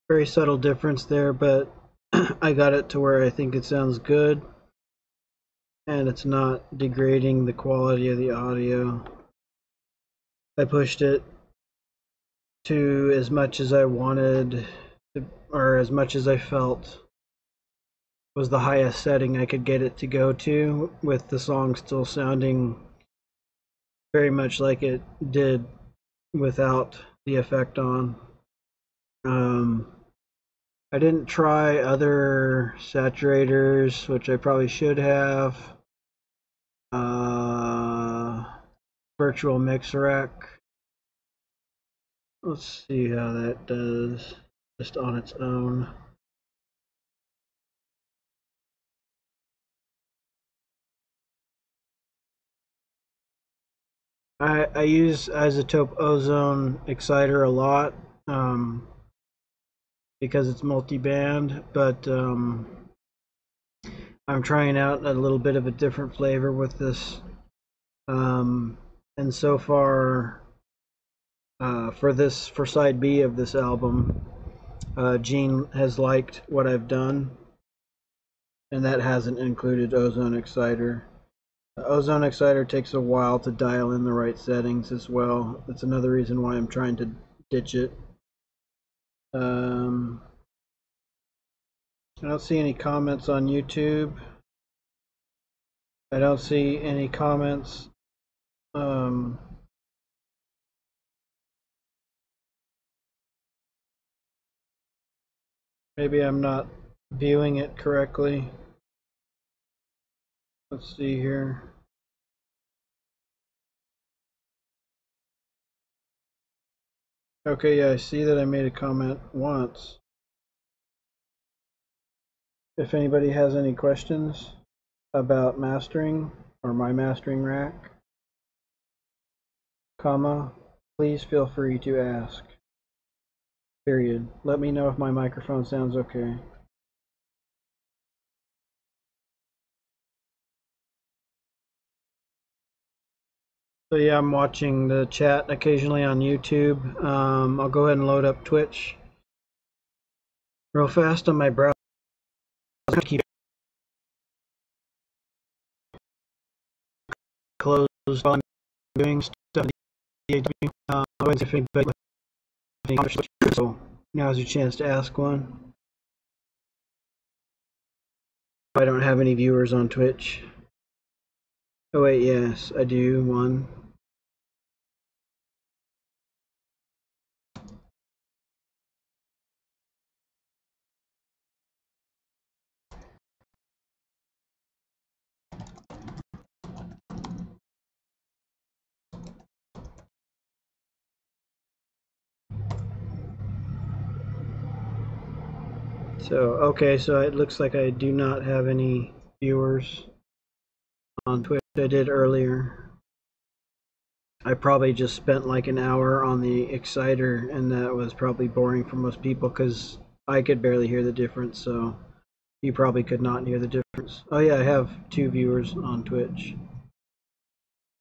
Very subtle difference there, but I got it to where I think it sounds good and it's not degrading the quality of the audio. I pushed it to as much as I wanted, or as much as I felt was the highest setting I could get it to go to, with the song still sounding very much like it did without the effect on. I didn't try other saturators, which I probably should have. Virtual mix rack. Let's see how that does just on its own. I use isotope ozone exciter a lot because it's multi-band, but I'm trying out a little bit of a different flavor with this, and so far for side B of this album, Gene has liked what I've done, and that hasn't included ozone exciter. Ozone exciter takes a while to dial in the right settings as well. That's another reason why I'm trying to ditch it. I don't see any comments on YouTube. I don't see any comments. Maybe I'm not viewing it correctly. Let's see here. Okay, yeah, I see that I made a comment once. If anybody has any questions about mastering or my mastering rack, please feel free to ask. Period. Let me know if my microphone sounds okay. So yeah, I'm watching the chat occasionally on YouTube. I'll go ahead and load up Twitch real fast on my browser. Keep it closed while I'm doing stuff. So now's your chance to ask one. I don't have any viewers on Twitch. Oh wait, yes, I do. One. So, okay, so it looks like I do not have any viewers on Twitch. I did earlier. I probably just spent like an hour on the Exciter, and that was probably boring for most people because I could barely hear the difference, so you probably could not hear the difference. Oh yeah, I have 2 viewers on Twitch.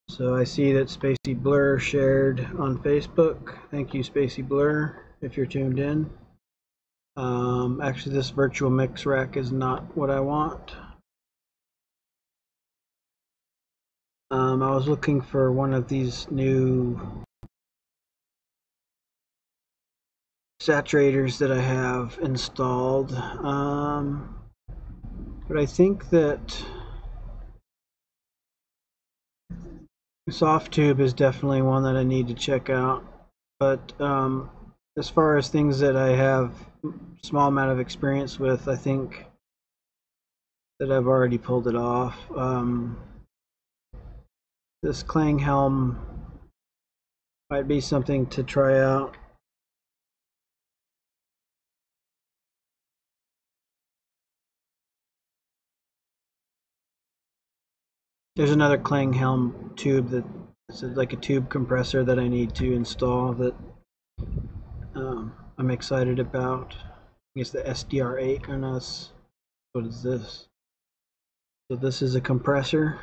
So I see that Spacey Blur shared on Facebook. Thank you, Spacey Blur, if you're tuned in. Actually, this virtual mix rack is not what I want. I was looking for one of these new saturators that I have installed, but I think that SoftTube is definitely one that I need to check out. But as far as things that I have small amount of experience with, I think that I've already pulled it off. This Klanghelm might be something to try out. There's another Klanghelm tube that is like a tube compressor that I need to install that I'm excited about. I guess the SDR8 or not. What is this? So this is a compressor.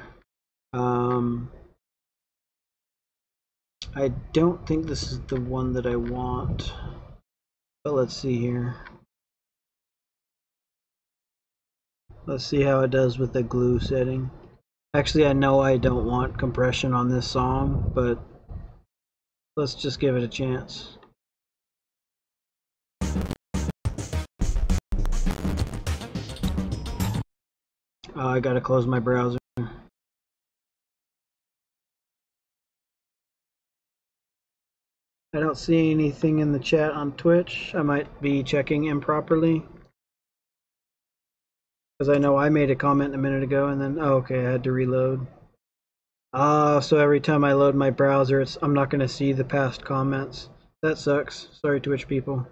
I don't think this is the one that I want, but let's see here. Let's see how it does with the glue setting. Actually, I know I don't want compression on this song, but let's just give it a chance. I gotta close my browser. I don't see anything in the chat on Twitch. I might be checking improperly, because I know I made a comment a minute ago and then, oh, okay, I had to reload. So every time I load my browser, I'm not going to see the past comments. That sucks. Sorry, Twitch people.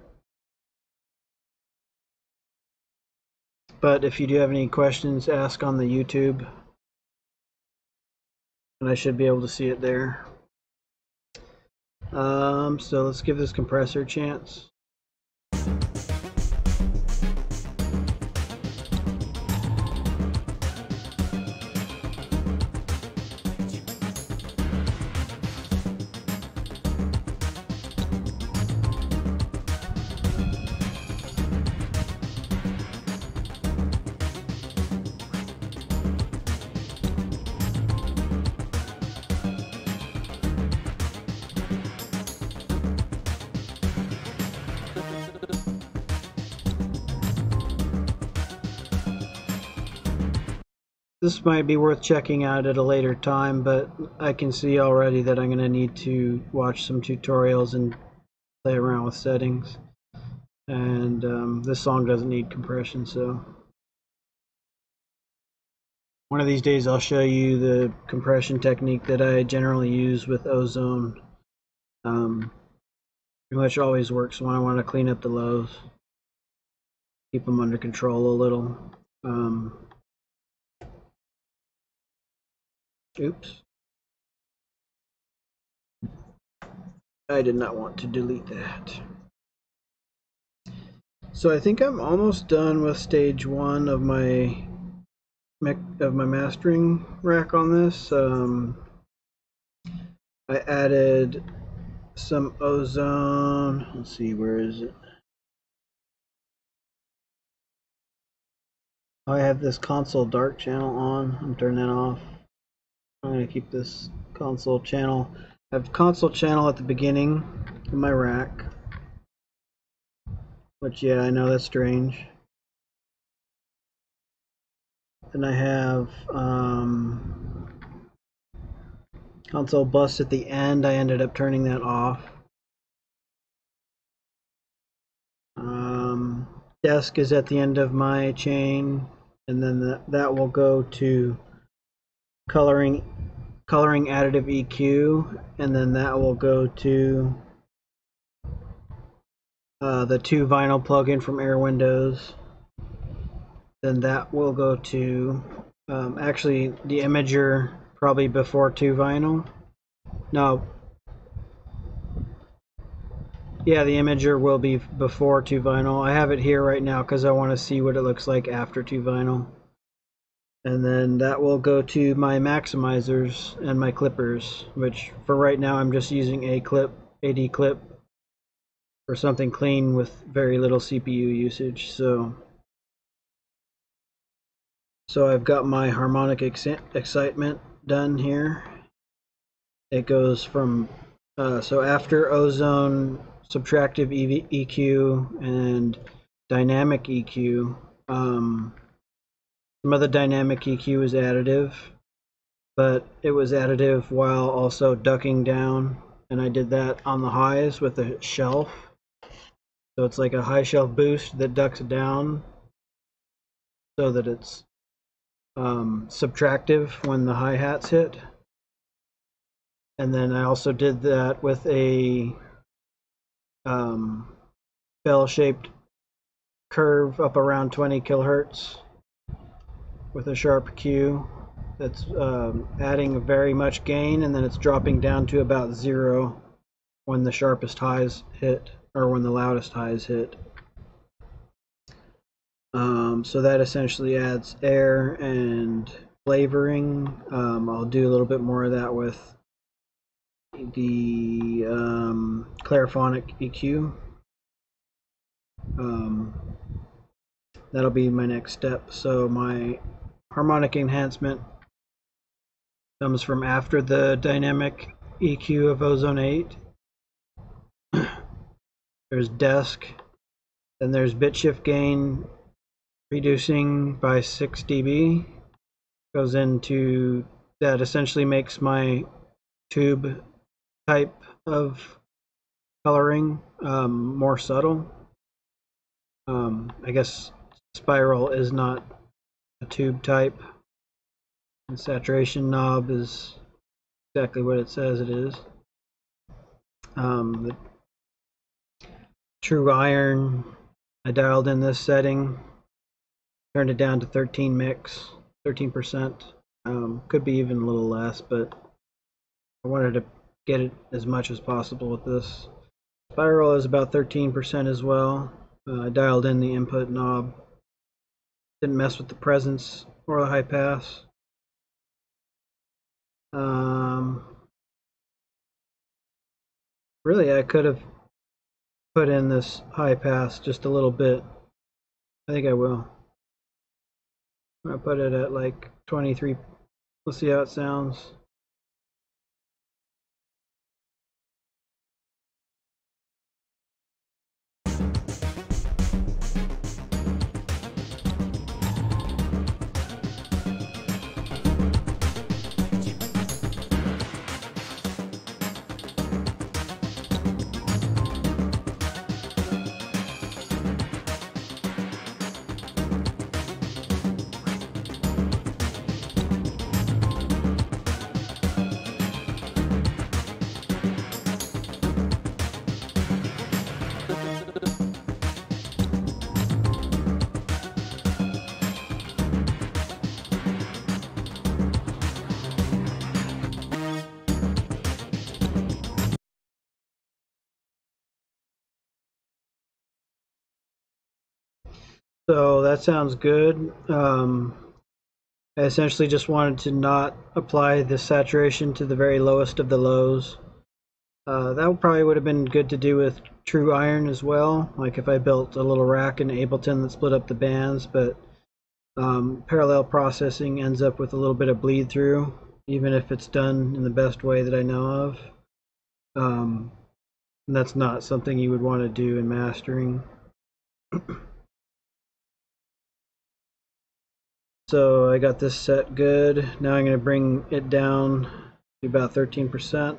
But if you do have any questions, ask on the YouTube, and I should be able to see it there. So let's give this compressor a chance. This might be worth checking out at a later time, but I can see already that I'm going to need to watch some tutorials and play around with settings. And this song doesn't need compression, so one of these days I'll show you the compression technique that I generally use with Ozone. Pretty much always works when I want to clean up the lows, keep them under control a little. Oops. I did not want to delete that. So I think I'm almost done with stage 1 of my mastering rack on this. I added some ozone. Let's see, where is it? I have this console dark channel on. I'm turning that off. I'm going to keep this console channel. I have console channel at the beginning of my rack. Which, yeah, I know that's strange. Then I have console bus at the end. I ended up turning that off. Desk is at the end of my chain, and then that will go to coloring additive EQ, and then that will go to the 2 vinyl plugin from Air Windows. Then that will go to actually the imager probably before 2 vinyl. No. Yeah, the imager will be before 2 vinyl. I have it here right now because I want to see what it looks like after 2 vinyl. And then that will go to my maximizers and my clippers, which for right now I'm just using AD clip for something clean with very little CPU usage. So I've got my harmonic excitement done here. It goes from so after ozone, subtractive EQ, and dynamic EQ. Some of the dynamic EQ is additive, but it was additive while also ducking down, and I did that on the highs with a shelf. So it's like a high shelf boost that ducks down so that it's subtractive when the hi-hats hit. And then I also did that with a bell-shaped curve up around 20 kilohertz with a sharp Q that's adding very much gain, and then it's dropping down to about 0 when the sharpest highs hit, or when the loudest highs hit. So that essentially adds air and flavoring. I'll do a little bit more of that with the clairphonic EQ. That'll be my next step. So my harmonic enhancement comes from after the dynamic EQ of Ozone 8. There's desk, then there's bit shift gain reducing by 6 dB. Goes into that, essentially makes my tube type of coloring more subtle. I guess spiral is not a tube type, and saturation knob is exactly what it says it is. The true iron, I dialed in this setting, turned it down to 13%. Could be even a little less, but I wanted to get it as much as possible with this. Spiral is about 13% as well. I dialed in the input knob. Didn't mess with the presence or the high pass. Really, I could have put in this high pass just a little bit. I think I will. I'm gonna put it at like 23. Let's see how it sounds. So that sounds good. I essentially just wanted to not apply the saturation to the very lowest of the lows. That probably would have been good to do with true iron as well, like if I built a little rack in Ableton that split up the bands, but parallel processing ends up with a little bit of bleed through, even if it's done in the best way that I know of. And that's not something you would want to do in mastering. So I got this set good. Now I'm going to bring it down to about 13%.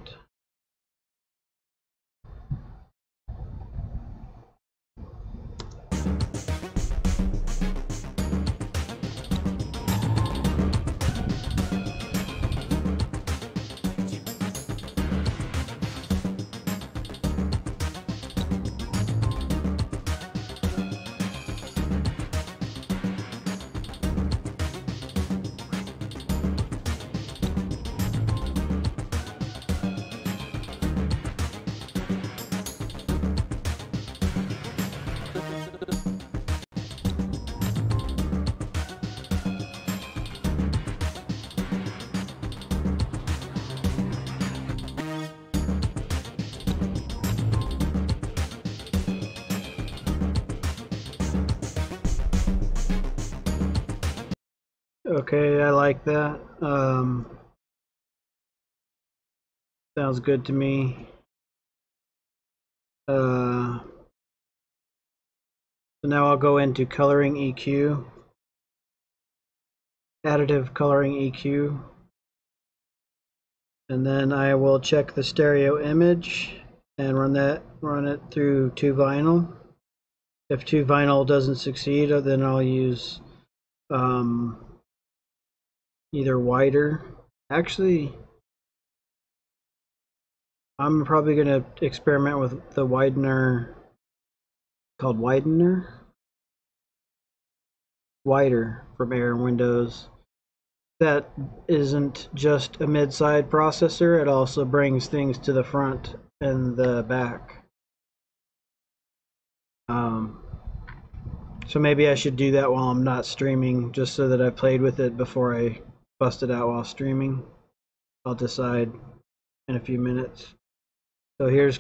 Okay, I like that. Sounds good to me. So now I'll go into coloring EQ, additive coloring EQ, and then I will check the stereo image and run it through 2Vinyl. If 2Vinyl doesn't succeed, then I'll use either wider. Actually, I'm probably going to experiment with the widener called Wider from Air and Windows. That isn't just a mid-side processor, it also brings things to the front and the back. So maybe I should do that while I'm not streaming, just so that I played with it before I bust it out while streaming. I'll decide in a few minutes. So here's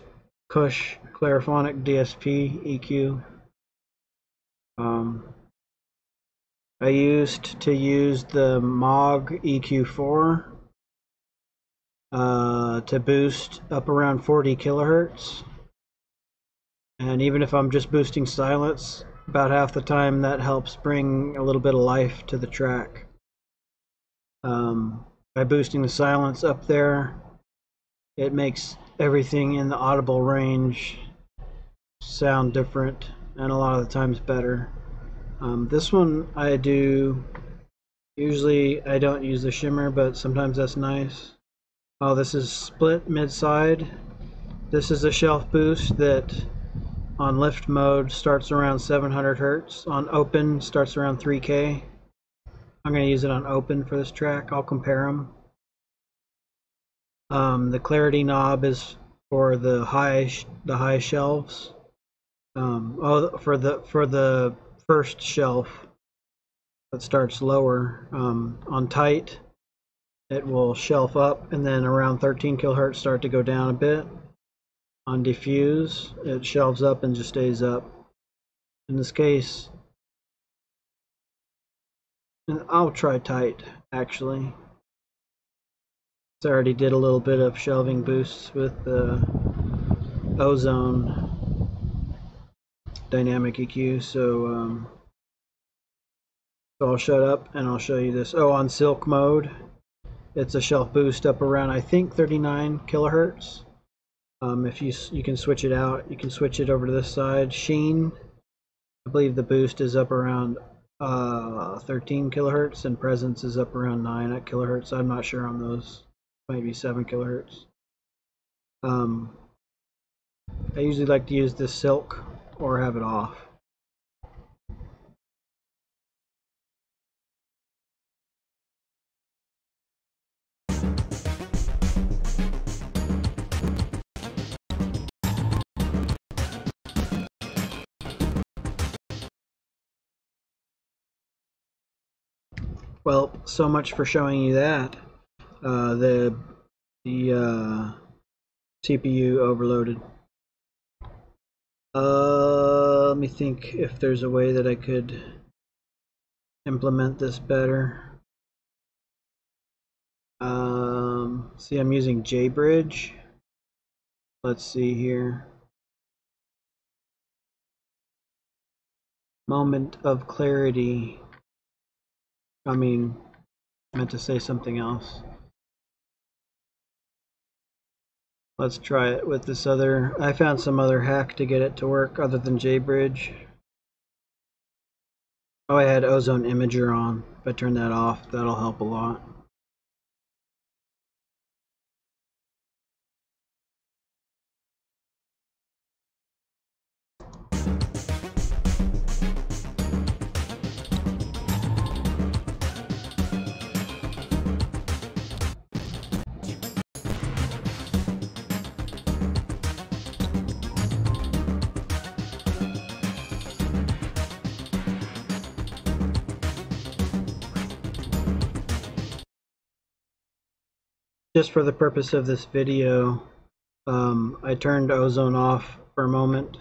Kush Clariphonic DSP EQ. I used to use the Moog EQ4 to boost up around 40 kilohertz. And even if I'm just boosting silence, about half the time that helps bring a little bit of life to the track. By boosting the silence up there, it makes everything in the audible range sound different and a lot of the times better. This one I do, usually I don't use the shimmer, but sometimes that's nice. Oh, this is split mid-side. This is a shelf boost that on lift mode starts around 700 Hertz. On open starts around 3K. I'm going to use it on open for this track. I'll compare them. The clarity knob is for the high shelves. For the first shelf that starts lower. On tight, it will shelf up, and then around 13 kilohertz start to go down a bit. On diffuse, it shelves up and just stays up. In this case, and I'll try tight actually. I already did a little bit of shelving boosts with the Ozone dynamic EQ, so I'll shut up and I'll show you this. Oh, on silk mode, it's a shelf boost up around, I think, 39 kilohertz. If you can switch it out, you can switch it over to this side. Sheen, I believe the boost is up around 13 kilohertz, and presence is up around 9 kilohertz. I'm not sure on those. Maybe 7 kilohertz. I usually like to use this silk or have it off. Well, so much for showing you that. The CPU overloaded. Let me think if there's a way that I could implement this better. See, I'm using JBridge. Let's see here. Moment of clarity. I meant to say something else. Let's try it with this other. I found some other hack to get it to work other than JBridge. Oh, I had Ozone Imager on. If I turn that off, that'll help a lot. Just for the purpose of this video, I turned ozone off for a moment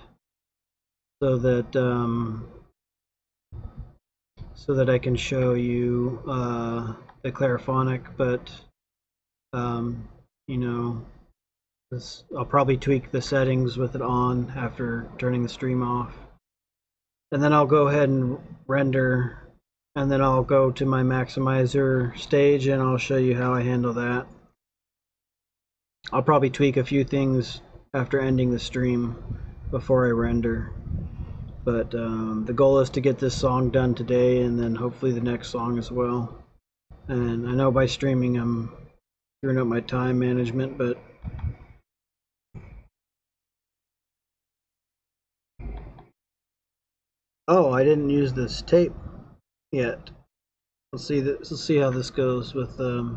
so that I can show you the clariphonic, but you know, I'll probably tweak the settings with it on after turning the stream off. And then I'll go ahead and render, and then I'll go to my maximizer stage and I'll show you how I handle that. I'll probably tweak a few things after ending the stream before I render. But the goal is to get this song done today and then hopefully the next song as well. And I know by streaming I'm screwing up my time management, but oh, I didn't use this tape yet. Let's see how this goes with the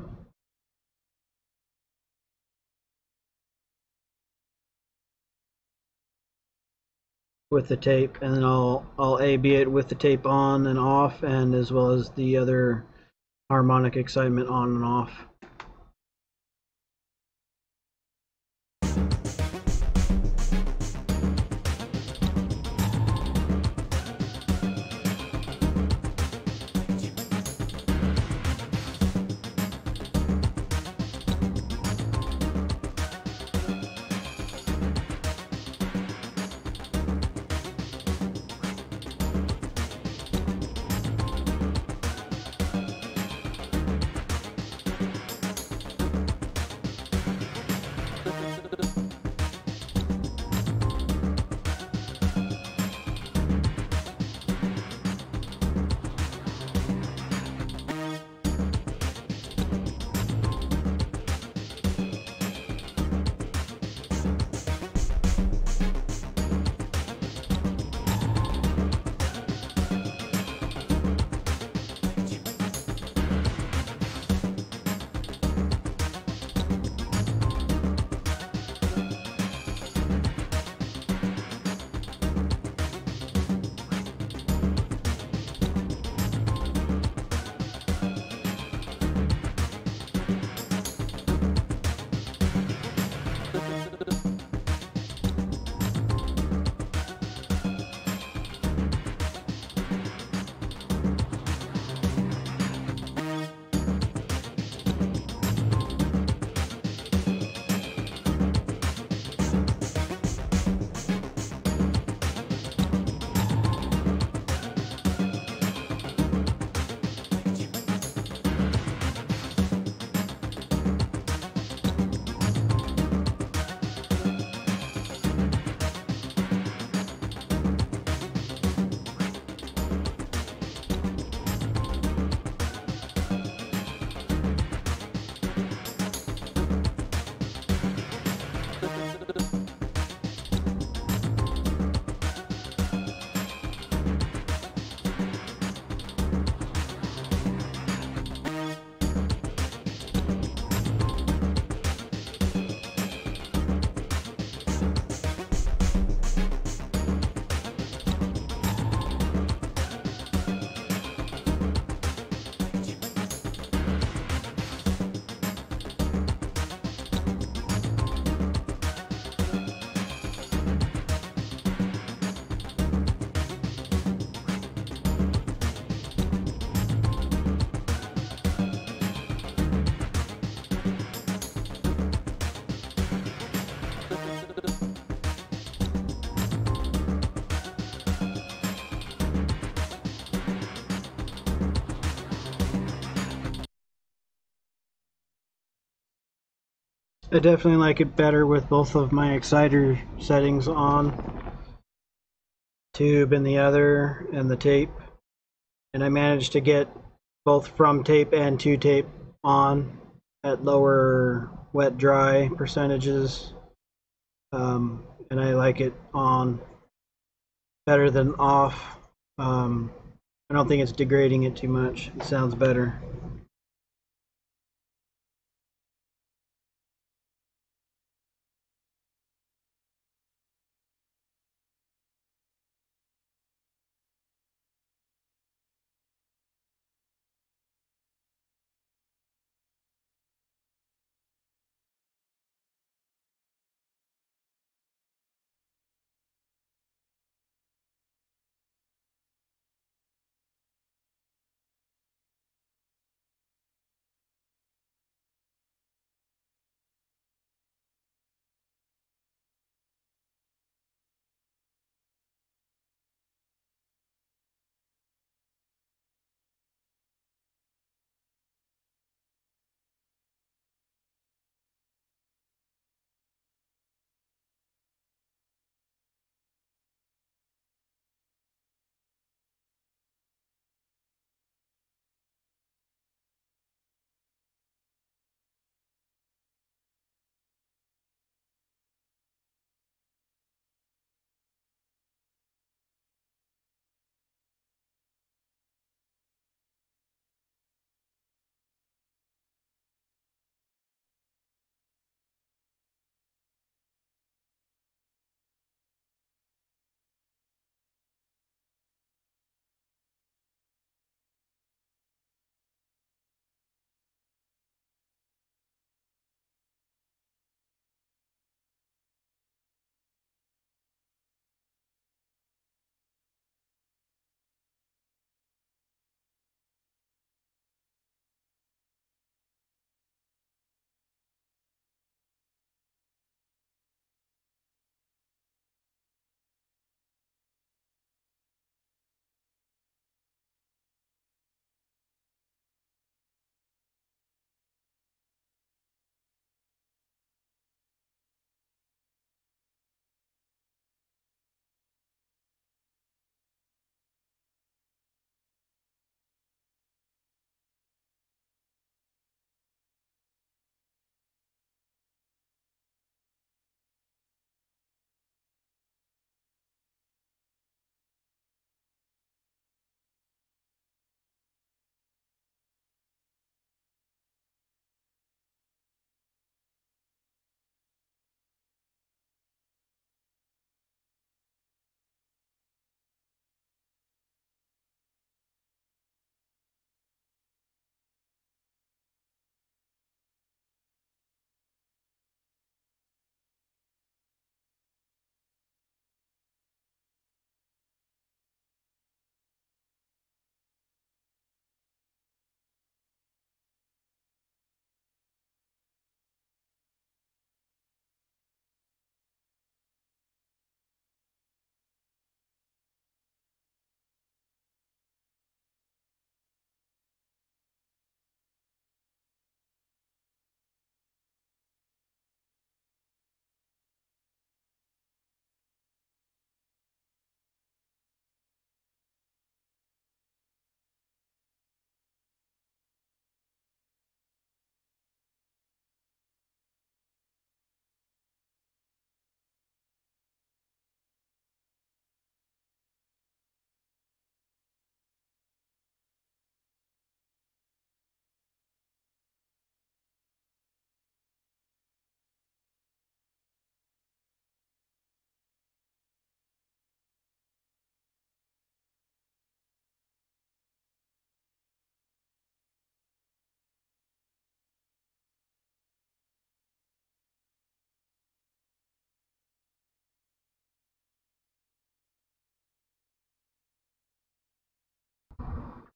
tape, and then I'll A/B it with the tape on and off, and as well as the other harmonic excitement on and off. I definitely like it better with both of my exciter settings on. Tube in the other, and the tape. And I managed to get both from tape and to tape on at lower wet dry percentages. And I like it on better than off. I don't think it's degrading it too much. It sounds better.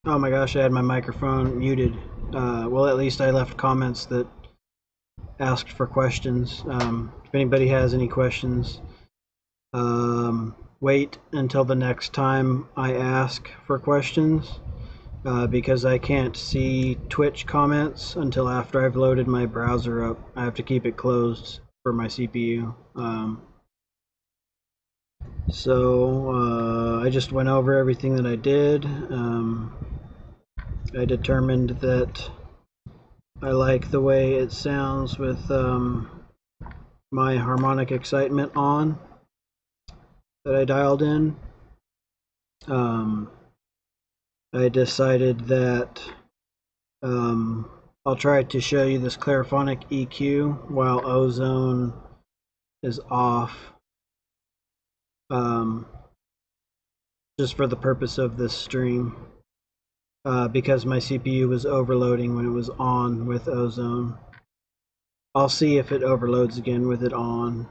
Oh my gosh, I had my microphone muted. Well, at least I left comments that asked for questions. If anybody has any questions, wait until the next time I ask for questions. because I can't see Twitch comments until after I've loaded my browser up. I have to keep it closed for my CPU. So I just went over everything that I did. I determined that I like the way it sounds with my harmonic excitement on that I dialed in. I decided that I'll try to show you this clairphonic EQ while ozone is off, just for the purpose of this stream, because my CPU was overloading when it was on with ozone. I'll see if it overloads again with it on.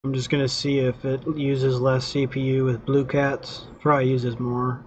I'm just going to see if it uses less CPU with Blue Cats. Probably uses more.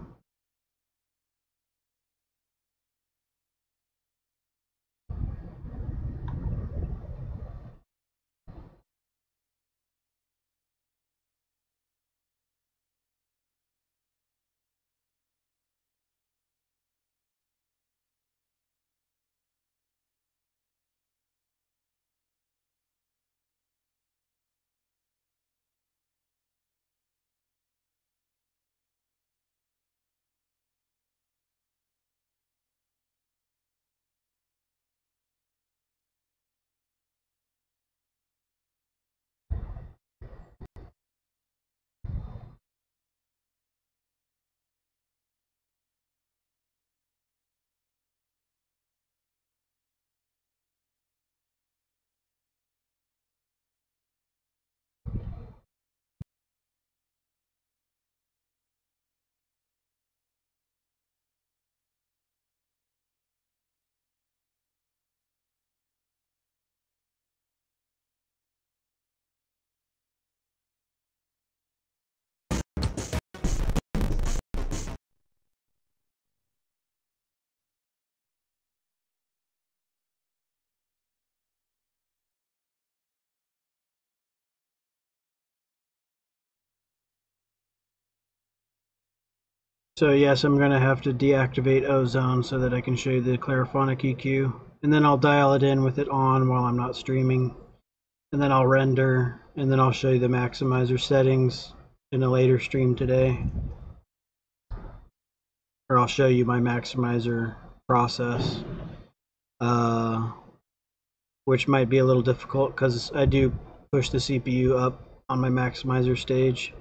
So yes, I'm going to have to deactivate ozone so that I can show you the clairphonic EQ. And then I'll dial it in with it on while I'm not streaming. And then I'll render, and then I'll show you the maximizer settings in a later stream today. Or I'll show you my maximizer process, which might be a little difficult because I do push the CPU up on my maximizer stage.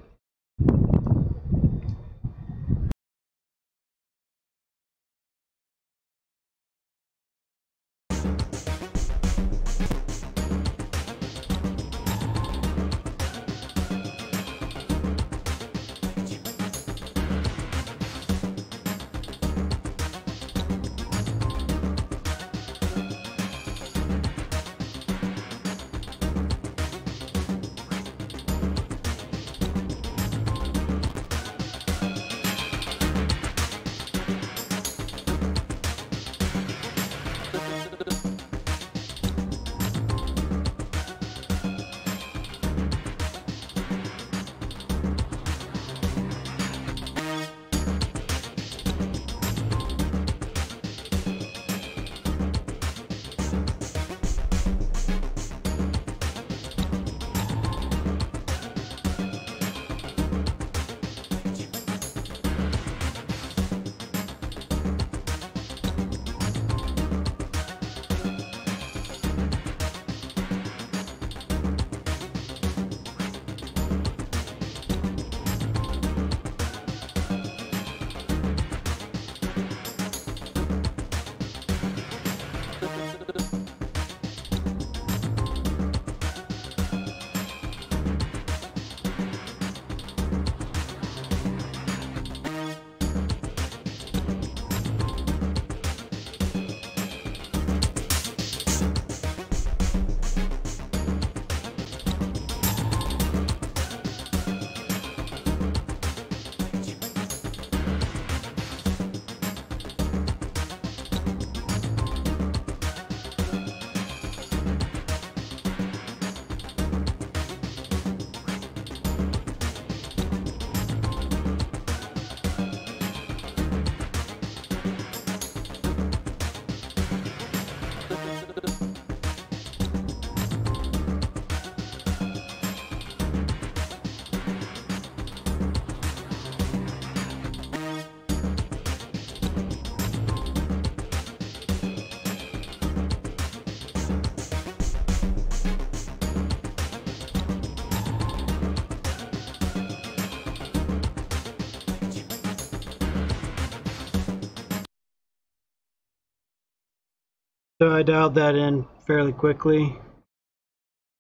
So I dialed that in fairly quickly.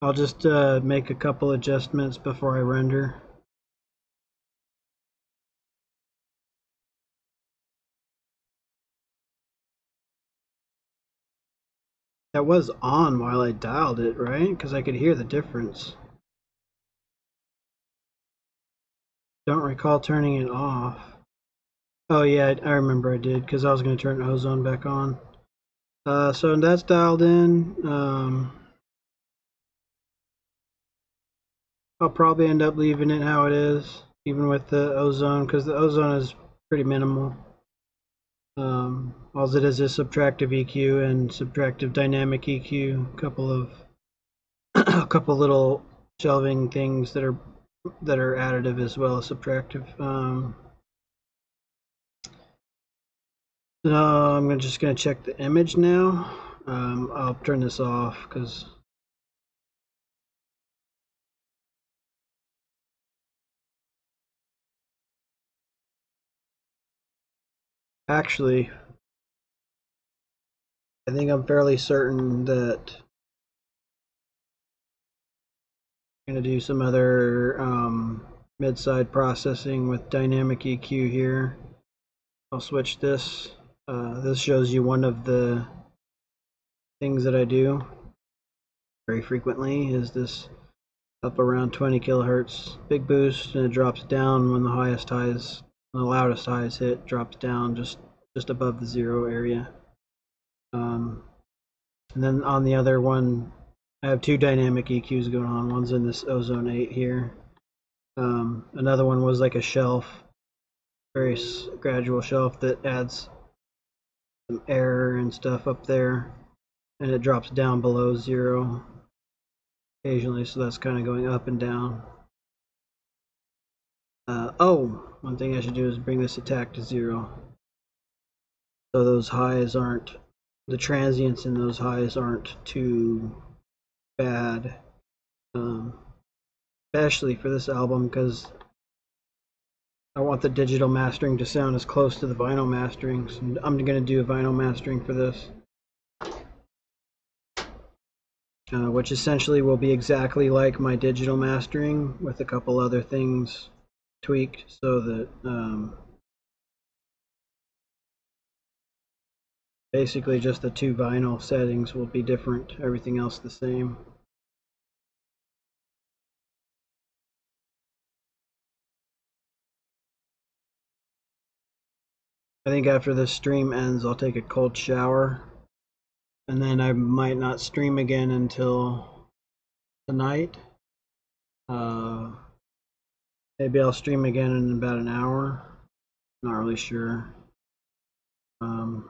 I'll just make a couple adjustments before I render. That was on while I dialed it, right? Because I could hear the difference. Don't recall turning it off. Oh yeah, I remember I did, because I was going to turn ozone back on. So that's dialed in. I'll probably end up leaving it how it is, even with the ozone, because the ozone is pretty minimal. All it is subtractive EQ and subtractive dynamic EQ. A couple little shelving things that are additive as well as subtractive. So I'm just going to check the image now. I'll turn this off because actually I think I'm fairly certain that I'm going to do some other mid-side processing with dynamic EQ here. I'll switch this. This shows you one of the things that I do very frequently is this up around 20 kilohertz big boost, and it drops down when the highest highs, when the loudest highs hit, drops down just above the 0 area. And then on the other one, I have two dynamic EQs going on. One's in this ozone 8 here. Another one was like a shelf, very gradual shelf that adds some error and stuff up there, and it drops down below 0 occasionally, so that's kind of going up and down. Oh, one thing I should do is bring this attack to 0, so those highs aren't, the transients in those highs aren't too bad, especially for this album, because I want the digital mastering to sound as close to the vinyl mastering. So I'm going to do a vinyl mastering for this, which essentially will be exactly like my digital mastering with a couple other things tweaked so that basically just the two vinyl settings will be different, everything else the same. I think after this stream ends, I'll take a cold shower, and then I might not stream again until tonight. Maybe I'll stream again in about an hour. Not really sure. So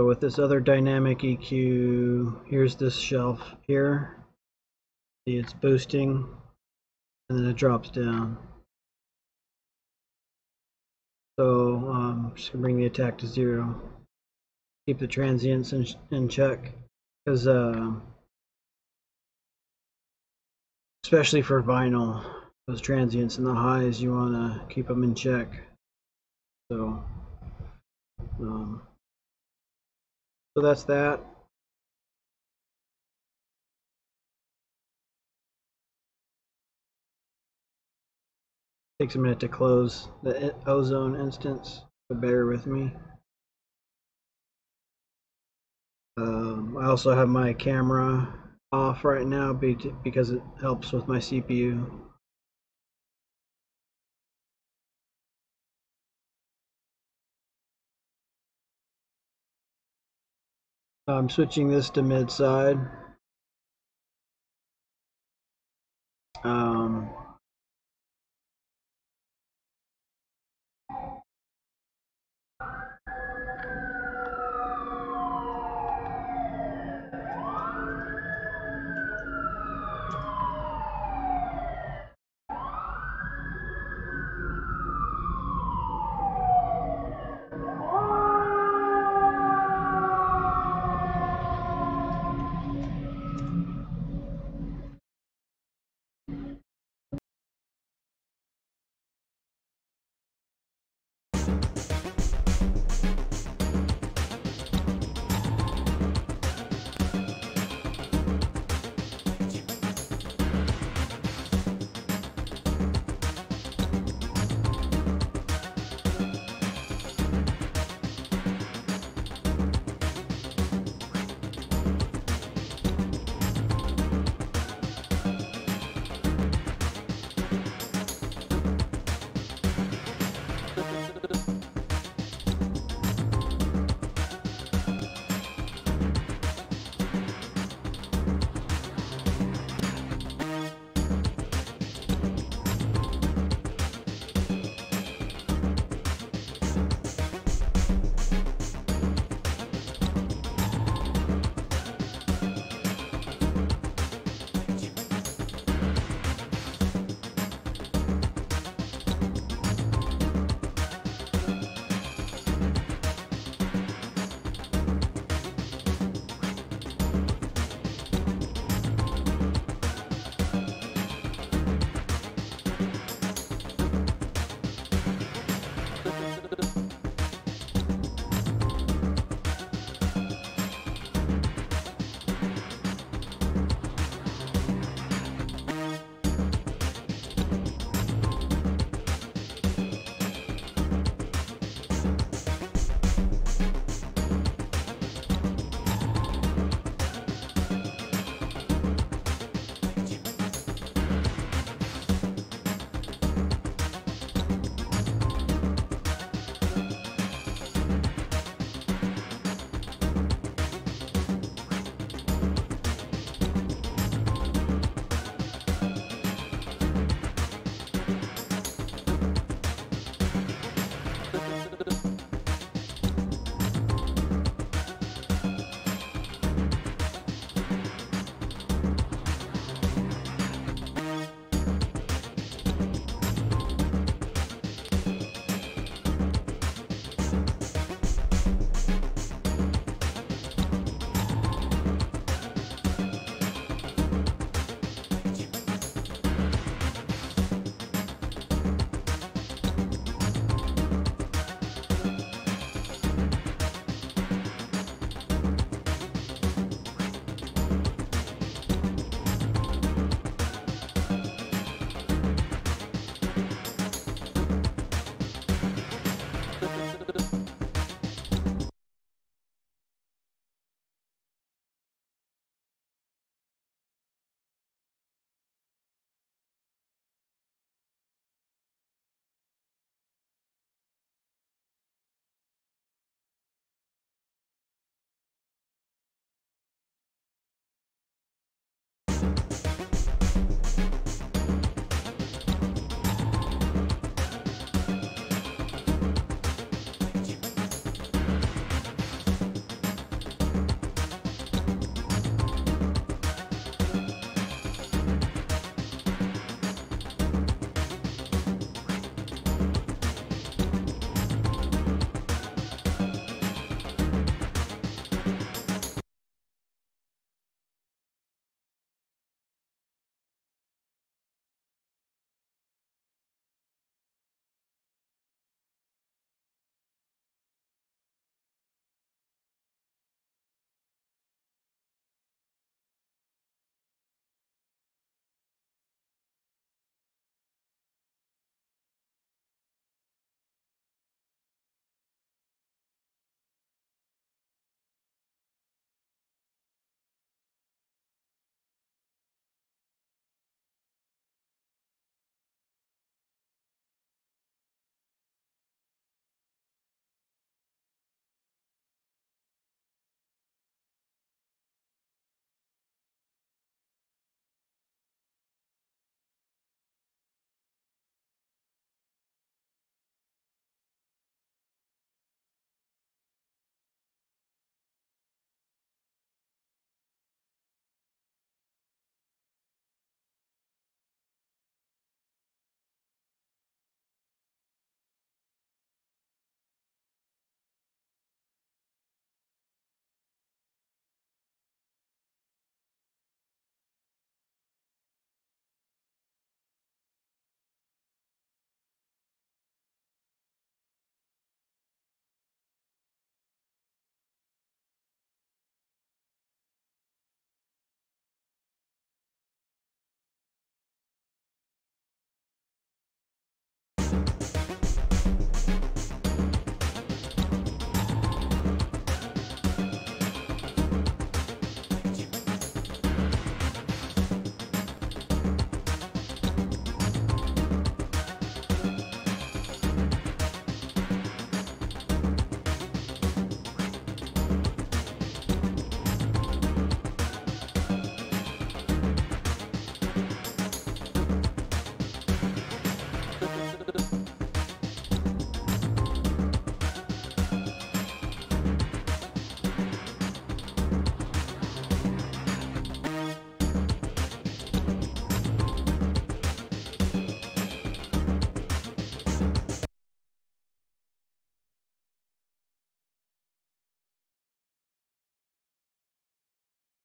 with this other dynamic EQ, here's this shelf here. See, it's boosting, and then it drops down. So I'm just gonna bring the attack to 0. Keep the transients in check, because especially for vinyl, those transients in the highs, you want to keep them in check. So, so that's that. Takes a minute to close the ozone instance, so bear with me. I also have my camera off right now because it helps with my CPU. I'm switching this to mid side.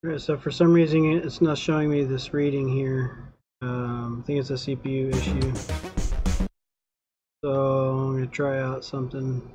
Alright, so for some reason it's not showing me this reading here. I think it's a CPU issue. So I'm going to try out something.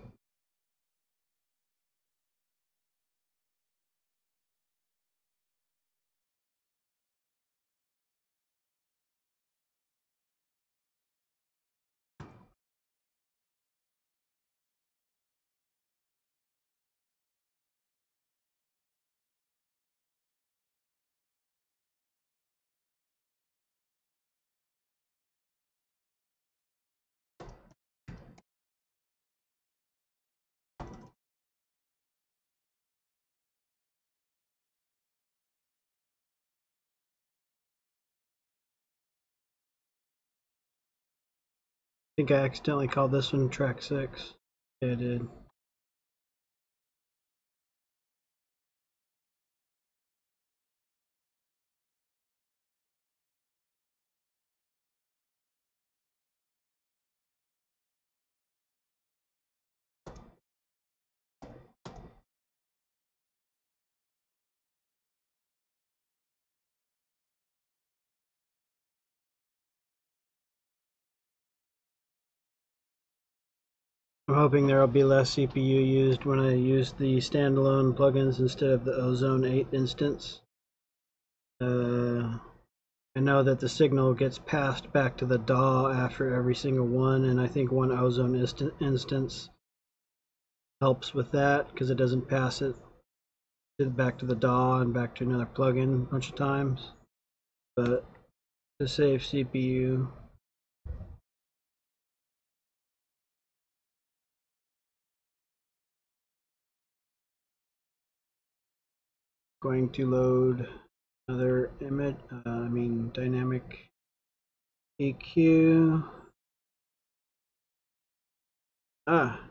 I think I accidentally called this one track 6. Yeah, I did. I'm hoping there will be less CPU used when I use the standalone plugins instead of the Ozone 8 instance. I know that the signal gets passed back to the DAW after every single one, and I think one Ozone instance helps with that because it doesn't pass it back to the DAW and back to another plugin a bunch of times. But to save CPU, going to load another image, dynamic EQ. Ah,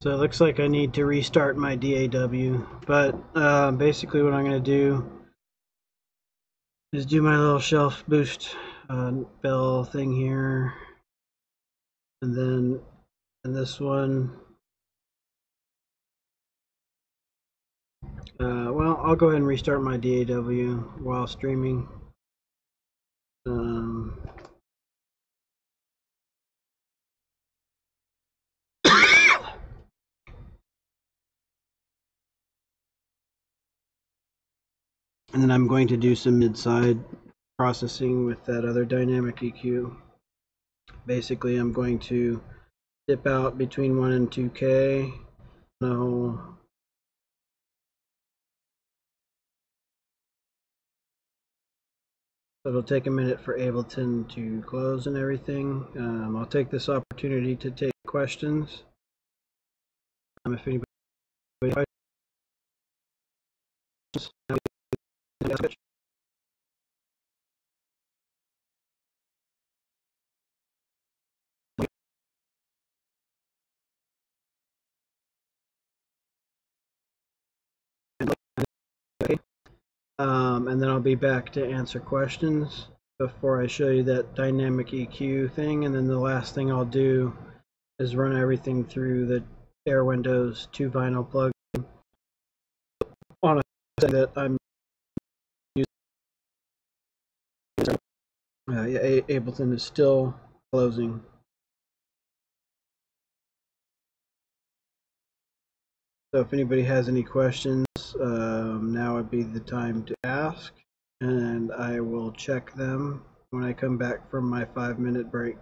so it looks like I need to restart my DAW, but basically what I'm going to do is do my little shelf boost bell thing here, and then in this one, well, I'll go ahead and restart my DAW while streaming. And then I'm going to do some mid-side processing with that other dynamic EQ. Basically, I'm going to dip out between 1 and 2K. No. So it'll take a minute for Ableton to close and everything. I'll take this opportunity to take questions. If anybody has questions, and then I'll be back to answer questions before I show you that dynamic EQ thing. And then the last thing I'll do is run everything through the Air Windows 2 vinyl plug on a that I'm using. Ableton is still closing. So if anybody has any questions, now would be the time to ask, and I will check them when I come back from my 5-minute break.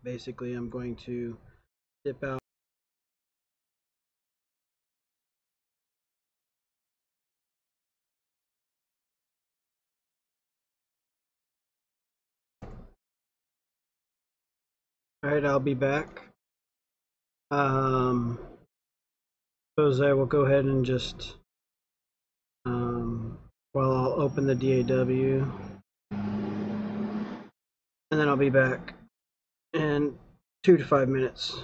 Basically, I'm going to dip out. All right, I'll be back. Suppose I will go ahead and just, well, I'll open the DAW, and then I'll be back in 2 to 5 minutes.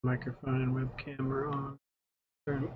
Microphone and webcam are on. Turn.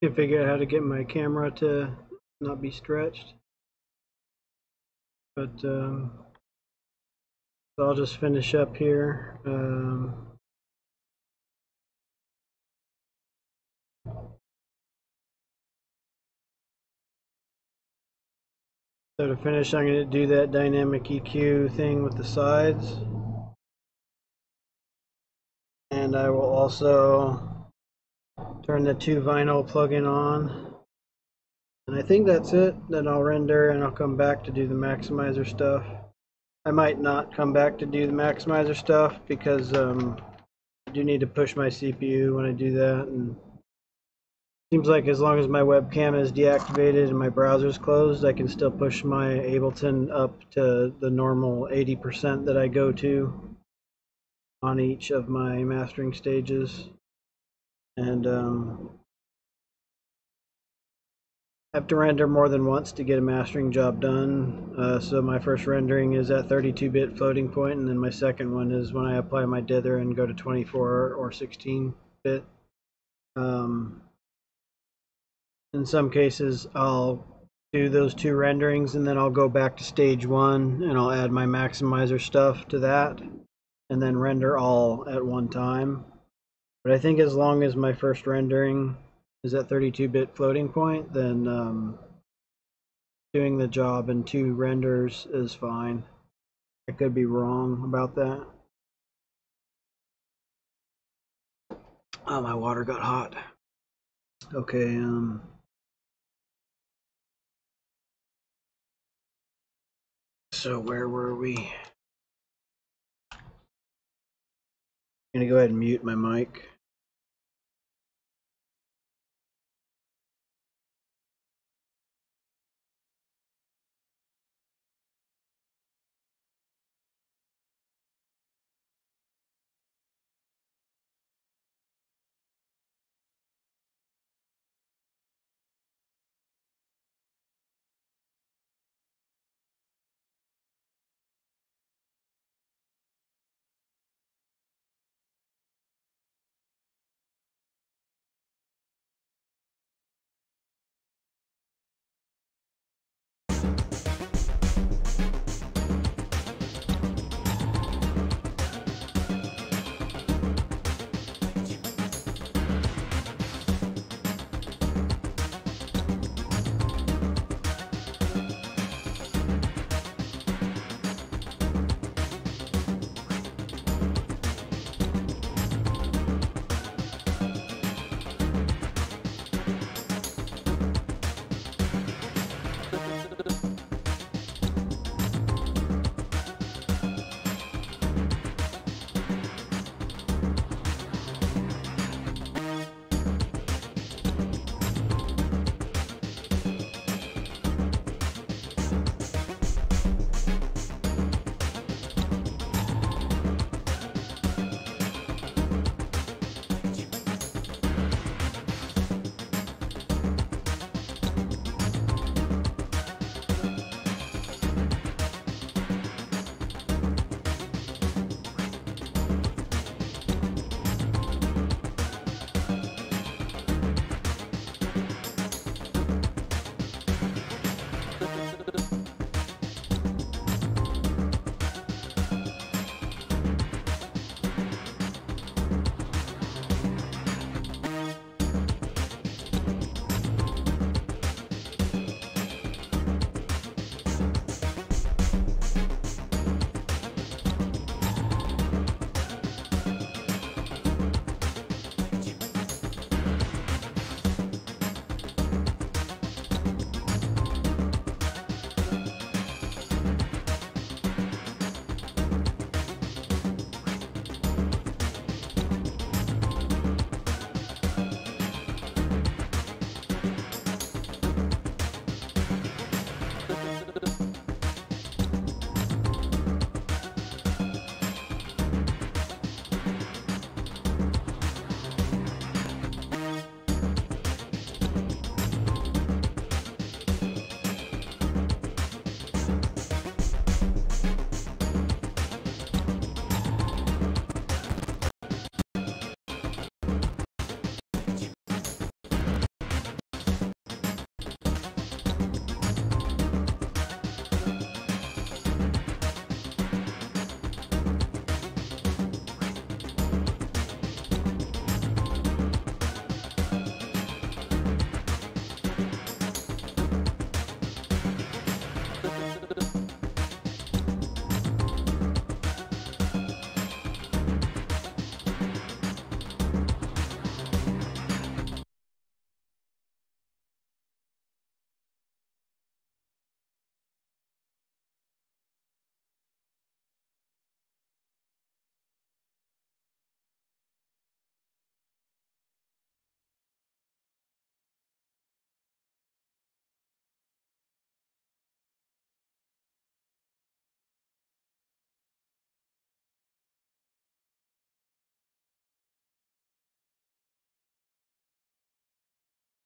Can't figure out how to get my camera to not be stretched, but so I'll just finish up here. So to finish, I'm going to do that dynamic EQ thing with the sides, and I will also turn the 2 vinyl plugin on. And I think that's it. Then I'll render and I'll come back to do the maximizer stuff. I might not come back to do the maximizer stuff because I do need to push my CPU when I do that. And it seems like as long as my webcam is deactivated and my browser is closed, I can still push my Ableton up to the normal 80% that I go to on each of my mastering stages. And I have to render more than once to get a mastering job done. So my first rendering is at 32-bit floating point, and then my second one is when I apply my dither and go to 24 or 16-bit. In some cases, I'll do those 2 renderings, and then I'll go back to stage 1, and I'll add my maximizer stuff to that, and then render all at one time. But I think as long as my first rendering is at 32-bit floating point, then doing the job in 2 renders is fine. I could be wrong about that. Oh, my water got hot. Okay, so where were we? I'm gonna go ahead and mute my mic.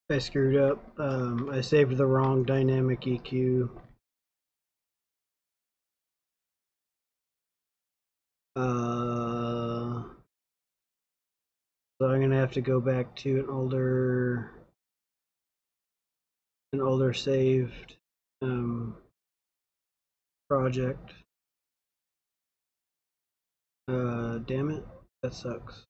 I screwed up. I saved the wrong dynamic EQ. So I'm gonna have to go back to an older saved project. Damn it, that sucks.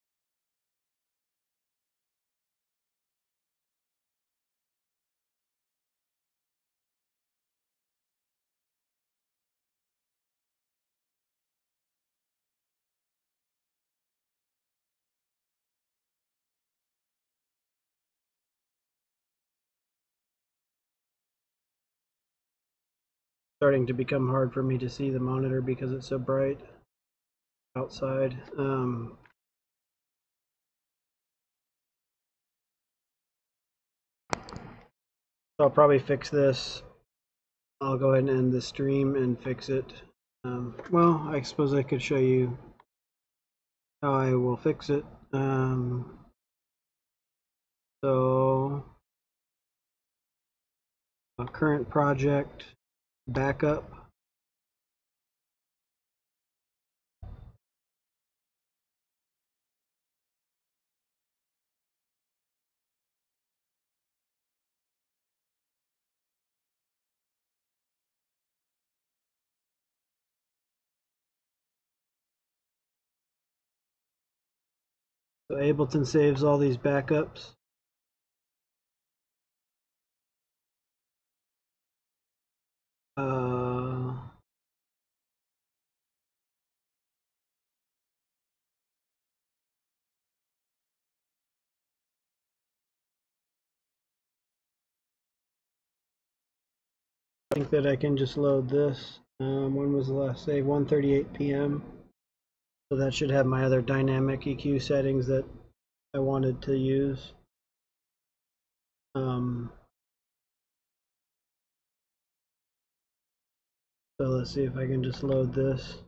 Starting to become hard for me to see the monitor because it's so bright outside. So I'll probably fix this. I'll go ahead and end the stream and fix it. Well, I suppose I could show you how I will fix it. So a current project backup. So Ableton saves all these backups. I think that I can just load this. When was the last save? 1:38 p.m. So that should have my other dynamic EQ settings that I wanted to use. So let's see if I can just load this.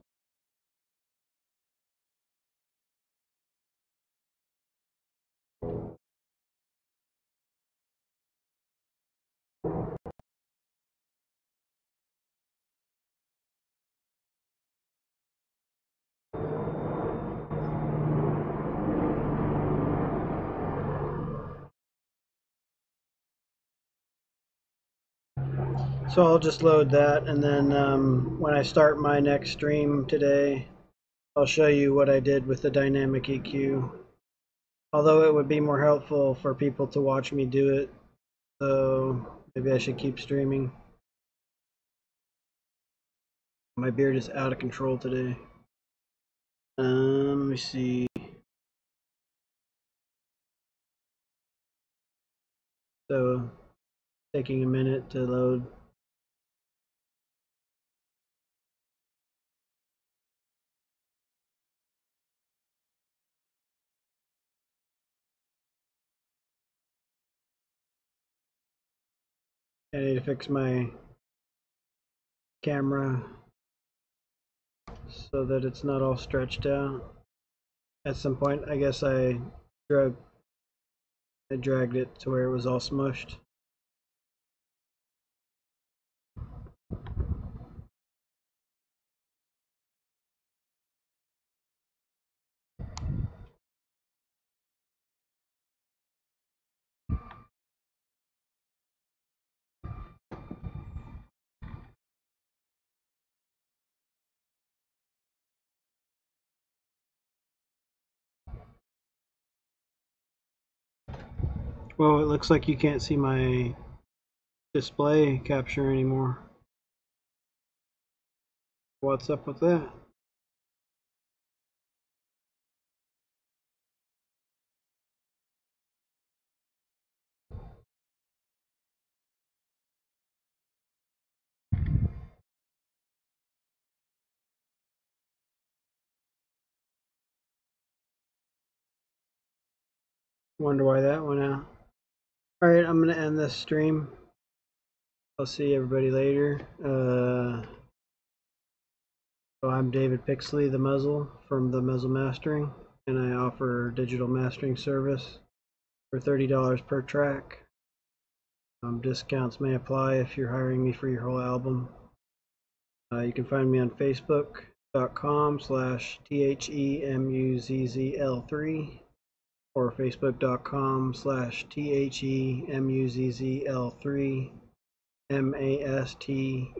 So I'll just load that, and then when I start my next stream today, I'll show you what I did with the dynamic EQ. Although it would be more helpful for people to watch me do it, so maybe I should keep streaming. My beard is out of control today. Let me see. So taking a minute to load. I need to fix my camera so that it's not all stretched out. At some point, I guess I dragged it to where it was all smushed. Well, it looks like you can't see my display capture anymore. What's up with that? Wonder why that went out. Alright, I'm going to end this stream. I'll see everybody later. So I'm David Pixley, the Muzzle, from the Muzzle Mastering, and I offer digital mastering service for $30 per track. Discounts may apply if you're hiring me for your whole album. You can find me on facebook.com/THEMUZZL3 or facebook.com/THEMUZZL3 MASTERI